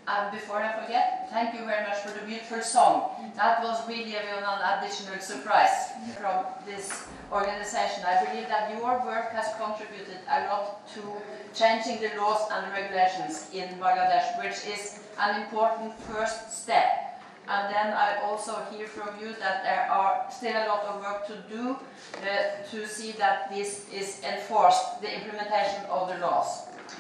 And before I forget, thank you very much for the beautiful song. That was really an additional surprise from this organization. I believe that your work has contributed a lot to changing the laws and regulations in Bangladesh, which is an important first step. And then I also hear from you that there are still a lot of work to do to see that this is enforced, the implementation of the laws.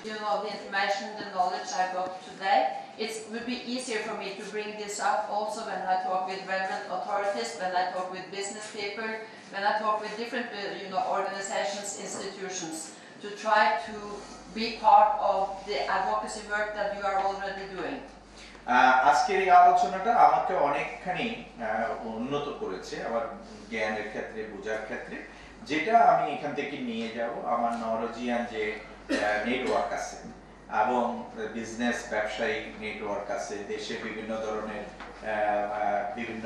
You know, the information, the knowledge I got today, it would be easier for me to bring this up also when I talk with relevant authorities, when I talk with business people, when I talk with different organizations, institutions, to try to be part of the advocacy work that you are already doing. আজকের এই আলোচনাটা আমাকে অনেকখানি উন্নত করেছে আমার জ্ঞানের ক্ষেত্রে, বোঝার ক্ষেত্রে, যেটা আমি এখান থেকে নিয়ে যাব আমার নরওয়েজিয়ান যে নেটওয়ার্ক আছে এবং বিজনেস ব্যবসায়িক নেটওয়ার্ক আছে, দেশে বিভিন্ন ধরনের বিভিন্ন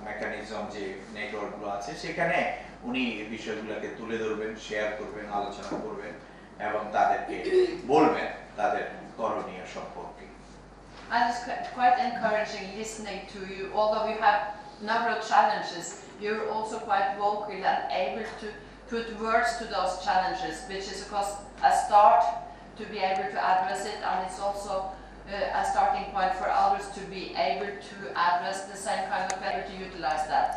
মেকানিজম যে নেটওয়ার্কগুলো আছে, সেখানে উনি এই বিষয়গুলোকে তুলে ধরবেন, শেয়ার করবেন, আলোচনা করবেন এবং তাদেরকে বলবেন তাদের করণীয় সম্পর্কে। And it's quite encouraging listening to you. Although you have a number of challenges, you're also quite vocal and able to put words to those challenges, which is of course a start to be able to address it, and it's also a starting point for others to be able to address the same kind of way to utilize that.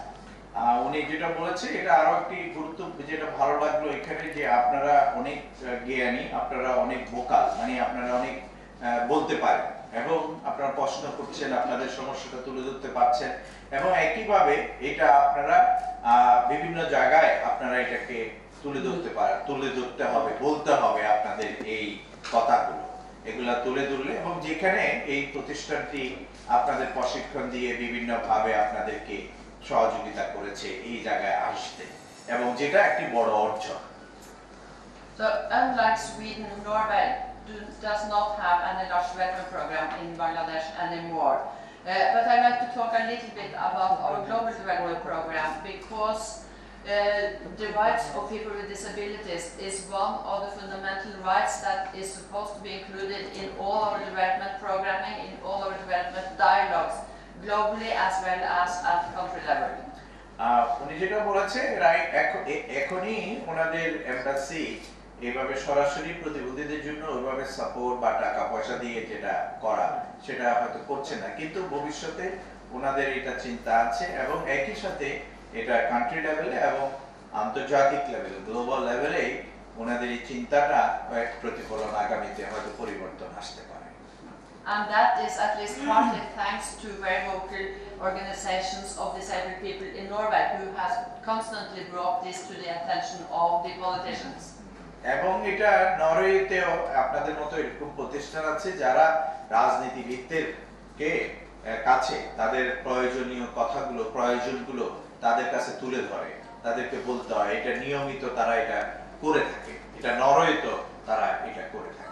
উনি যেটা বলেছে এটা আরো একটি গুরুত্ব, যেটা ভালো লাগলো এখানে, যে আপনারা অনেক জ্ঞানী, আপনারা অনেক ভোকাল, মানে আপনারা অনেক বলতে পারেন এবং আপনারা প্রশ্ন করছেন, আপনাদের সমস্যাটা তুলে ধরতে পারছেন এবং একইভাবে এটা আপনারা বিভিন্ন জায়গায় আপনারা এটাকে তুলে ধরতে পারেন, তুলে ধরতে হবে, বলতে হবে আপনাদের এই কথাগুলো, এগুলা তুলে ধরলে, এবং যেখানে এই প্রতিষ্ঠানটি আপনাদের প্রশিক্ষণ দিয়ে বিভিন্ন ভাবে আপনাদেরকে সহযোগিতা করেছে এই জায়গায় আসতে, এবং যেটা একটি বড় অর্জন। So unlike Sweden, Norway does not have any large development program in Bangladesh anymore. But I'd like to talk a little bit about our global development program, because the rights of people with disabilities is one of the fundamental rights that is supposed to be included in all our development programming, in all our development dialogues, globally as well as at country level. উনি যেটা বলেছে, এখনই ওনাদের embassy এভাবে সরাসরি প্রতিবন্ধীদের জন্য ওইভাবে সাপোর্ট বা টাকা পয়সা দিয়ে যেটা করা সেটা হয়তো করছে না, কিন্তু ভবিষ্যতে ওনাদের এটা চিন্তা আছে এবং একই সাথে এটা কান্ট্রি লেভেলে এবং আন্তর্জাতিক লেভেলে, গ্লোবাল লেভেলে ওনাদের এই চিন্তাটা এক প্রতিফলন আগামীতে হয়তো পরিবর্তন আসতে পারে। And that is at least partly thanks to very vocal organizations of disabled people in Norway who has constantly brought this to the attention of the politicians. এবং এটা নরওয়েতেও আপনাদের মতো এরকম প্রতিষ্ঠান আছে যারা রাজনীতিবিদদের কাছে তাদের প্রয়োজনীয় কথাগুলো, প্রয়োজনগুলো তাদের কাছে তুলে ধরে, তাদেরকে বলতে হয়, এটা নিয়মিত তারা এটা করে থাকে, এটা নরওয়েতেও তারা এটা করে থাকে।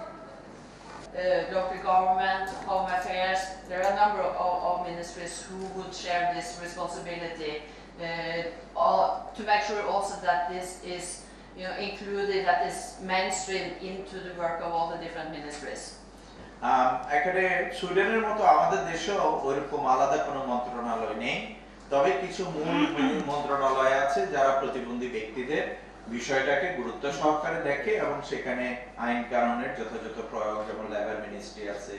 Local government, home affairs, there are a number of ministries who would share this responsibility to make sure also that this is included, that is mainstream into the work of all the different ministries. এখানে সুইডেনের মতো আমাদের দেশেও ওইরকম আলাদা কোনো মন্ত্রণালয় নেই, তবে কিছু মূল মন্ত্রণালয় আছে যারা প্রতিবন্ধী ব্যক্তিদের বিষয়টাকে গুরুত্ব সহকারে দেখে এবং সেখানে আইন কানুনের যথাযথ প্রয়োগ, যেমন লেবার মিনিস্ট্রি আছে,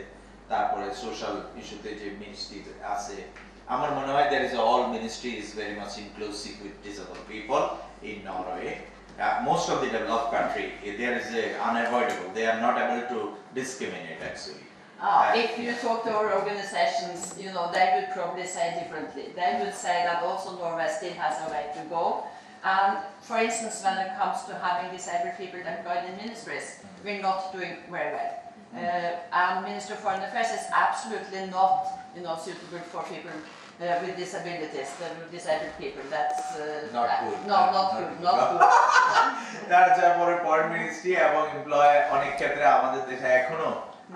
তারপরে সোশ্যাল ইস্যুতে যে মিনিস্ট্রি আছে। আমার মনে হয় there is all ministry is very much inclusive with disabled people in Norway. Most of the developed country, there is unavoidable. They are not able to discriminate actually. If you talk to our organizations, they would probably say differently. They would say that also Norway still has a way to go. And for instance, when it comes to having disabled people employed in ministries, we're not doing very well. And Minister of Foreign Affairs is absolutely not, suitable for people with disabilities, disabled people. That's not good. No, not good. Not good. তারপরে foreign ministry এবং employ অনেক ক্ষেত্রে আমাদের দেশে এখনো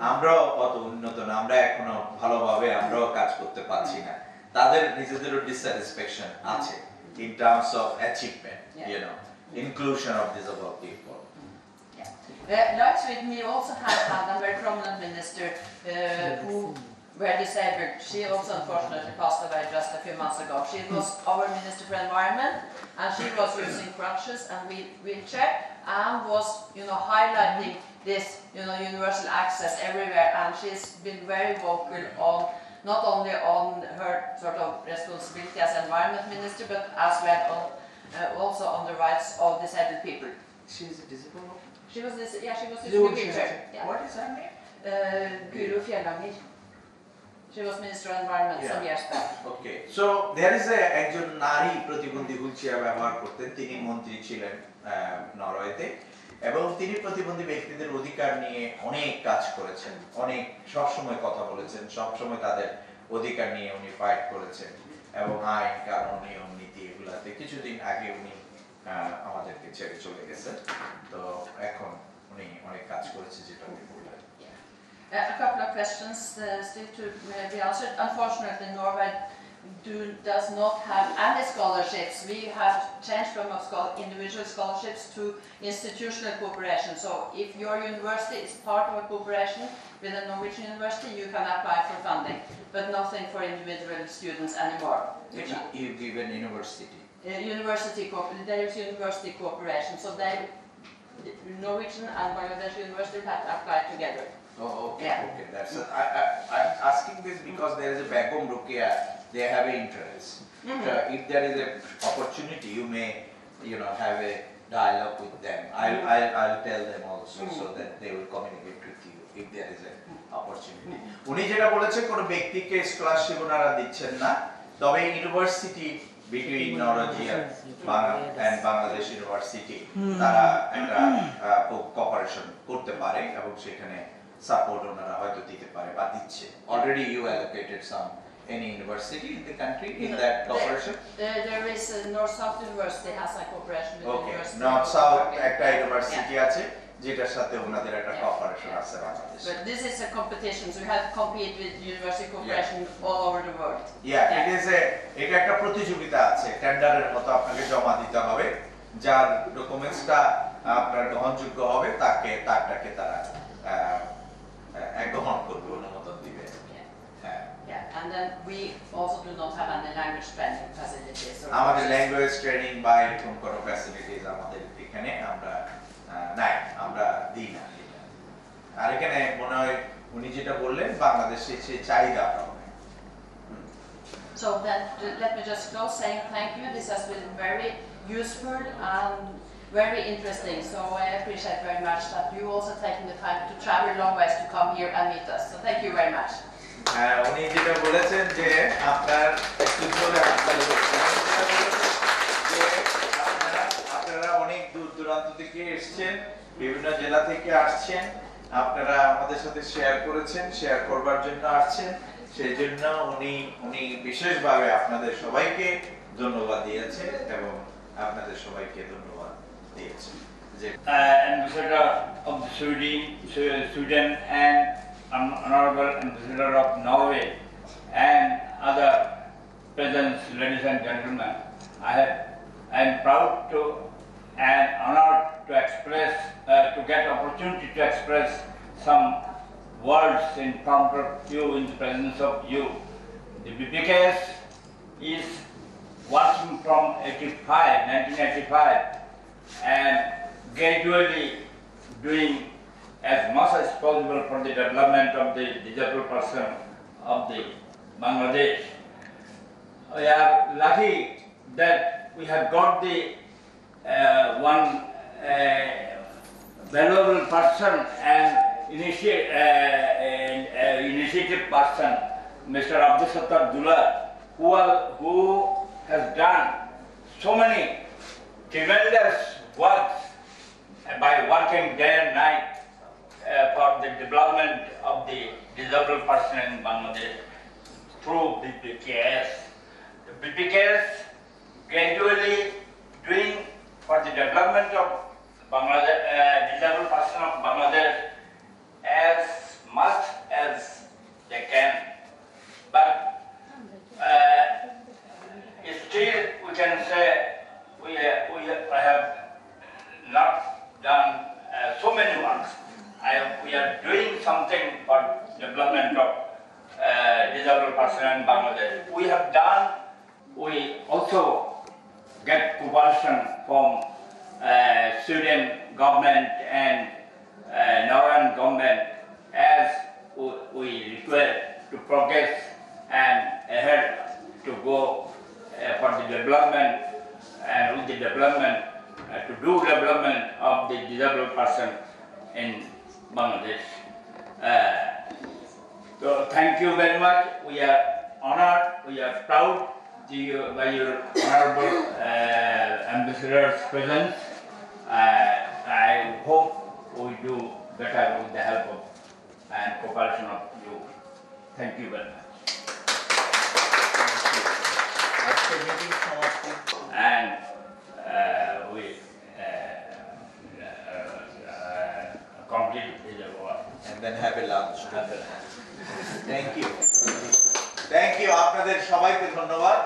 আমরাও অত উন্নত না, আমরা এখনো ভালোভাবে আমরাও কাজ করতে পারছি না, তাদের নিজেদেরও ডিসস্যাটিসফ্যাকশন আছে in terms of achievement, inclusion of disabled people. Like Sweden, we also had a very prominent minister who were disabled. She also unfortunately passed away just a few months ago. She was our Minister for Environment, and she was using crutches and wheelchair, and was, highlighting this, universal access everywhere. And she's been very vocal on not only on her sort of responsibility as Environment Minister, but as well on, also on the rights of disabled people. She is a disabled? She was this, yeah, she was this Guro wheelchair. Yeah. What is her name? Guro Fjellangi. She was Minister of Environment some years back. Okay. So there is a একজন নারী প্রতিবন্ধী wheelchair ব্যবহার করতেন, তিনি মন্ত্রী ছিলেন নরওয়েতে এবং তিনি প্রতিবন্ধী ব্যক্তিদের অধিকার নিয়ে অনেক কাজ করেছেন, অনেক সব সময় কথা বলেছেন, সব সময় তাদের অধিকার নিয়ে উনি ফাইট করেছেন এবং আইন কানুন নিয়ম নীতি এগুলাতে কিছুদিন আগে উনি আমাদেরকে ছেড়ে চলে গেছেন। তো এখন উনি অনেক কাজ করেছে যেটা উনি বললেন। A couple of questions still to be answered. Unfortunately, Norway does not have any scholarships. We have changed from individual scholarships to institutional cooperation. So if your university is part of a cooperation with a Norwegian university, you can apply for funding, but nothing for individual students anymore. You give an university. There is university cooperation. So Norwegian and Bangladesh University have to apply together. Oh, okay, Yeah. okay. That's it. I'm asking this because there is a Begum Rukia, they have an interest. So if there is an opportunity, you may, have a dialogue with them. I'll tell them also so that they will communicate with you if there is an opportunity. উনি যেটা বলেছে কোনো ব্যক্তিকে scholarship ওনারা দিচ্ছেন না, তবে university between Norway and Bangladesh University তারা একটা কোঅপারেশন করতে পারে এবং সেখানে সাপোর্ট ওনারা হয়তো দিতে পারে বা দিচ্ছে। Already you allocated any university in the country in that cooperation? There is North-South University has a cooperation with Okay, university. North-South একটা ইউনিভার্সিটি আছে যেটার সাথে ওনাদের একটা কোঅপারেশন আছে বাংলাদেশে। But this is a competition, so you have to compete with university cooperation all over the world. এটা একটা প্রতিযোগিতা আছে, টেন্ডারের মতো আপনাকে জমা দিতে হবে, যার ডকুমেন্টসটা আপনার গ্রহণযোগ্য হবে তারটাকে তারা গ্রহণ করবে, অনুমোদন দিবে। Yeah, and then we also do not have any language training facilities. আমাদের ল্যাঙ্গুয়েজ ট্রেনিং বা এরকম কোনো ফ্যাসিলিটিস আমাদের এখানে আমরা নাই, আমরা দিই না। আর এখানে মনে হয় উনি যেটা বললেন বাংলাদেশে সেই চাহিদা হবে। So then let me just close saying thank you. This has been very useful and very interesting. So I appreciate very much that you also taking the time to travel long ways to come here and meet us. So thank you very much. উনি যেটা বলেছেন যে আপনারা অনেক দূর দূরান্ত থেকে এসেছেন, বিভিন্ন জেলা থেকে আসছেন, আপনারা আমাদের সাথে শেয়ার করেছেন, শেয়ার করবার জন্য আসছেন, সেই জন্য উনি বিশেষভাবে আপনাদের সবাইকে ধন্যবাদ দিয়েছেন এবং আপনাদের সবাইকে ধন্যবাদ দিয়েছেন। Ambassador of Sweden and Honorable Ambassador of Norway and other presents, ladies and gentlemen, I am proud and honored to express, to get opportunity to express some words in front of you, in the presence of you. The BPKS is working from 1985, and gradually doing as much as possible for the development of the disabled person of the Bangladesh. We are lucky that we have got the one valuable person and initiative person, Mr. Abdul Sattar Dula, who has done so many tremendous works by working day and night for the development of the disabled person in Bangladesh through BPKS. The BPKS gradually doing for the development of Bangladesh, disabled person of Bangladesh as much as they can. But still we can say we have not done so many works. We are doing something for development of disabled person in Bangladesh. We also get cooperation from Sweden government and Norwegian government as we require to progress Bangladesh. So thank you very much. We are honored, we are proud by your honorable ambassador's presence. I hope we do better with the help of and cooperation of you. Thank you very much. And we complete the work. And then have a lunch. Thank you. Thank you. আপনাদের সবাইকে ধন্যবাদ।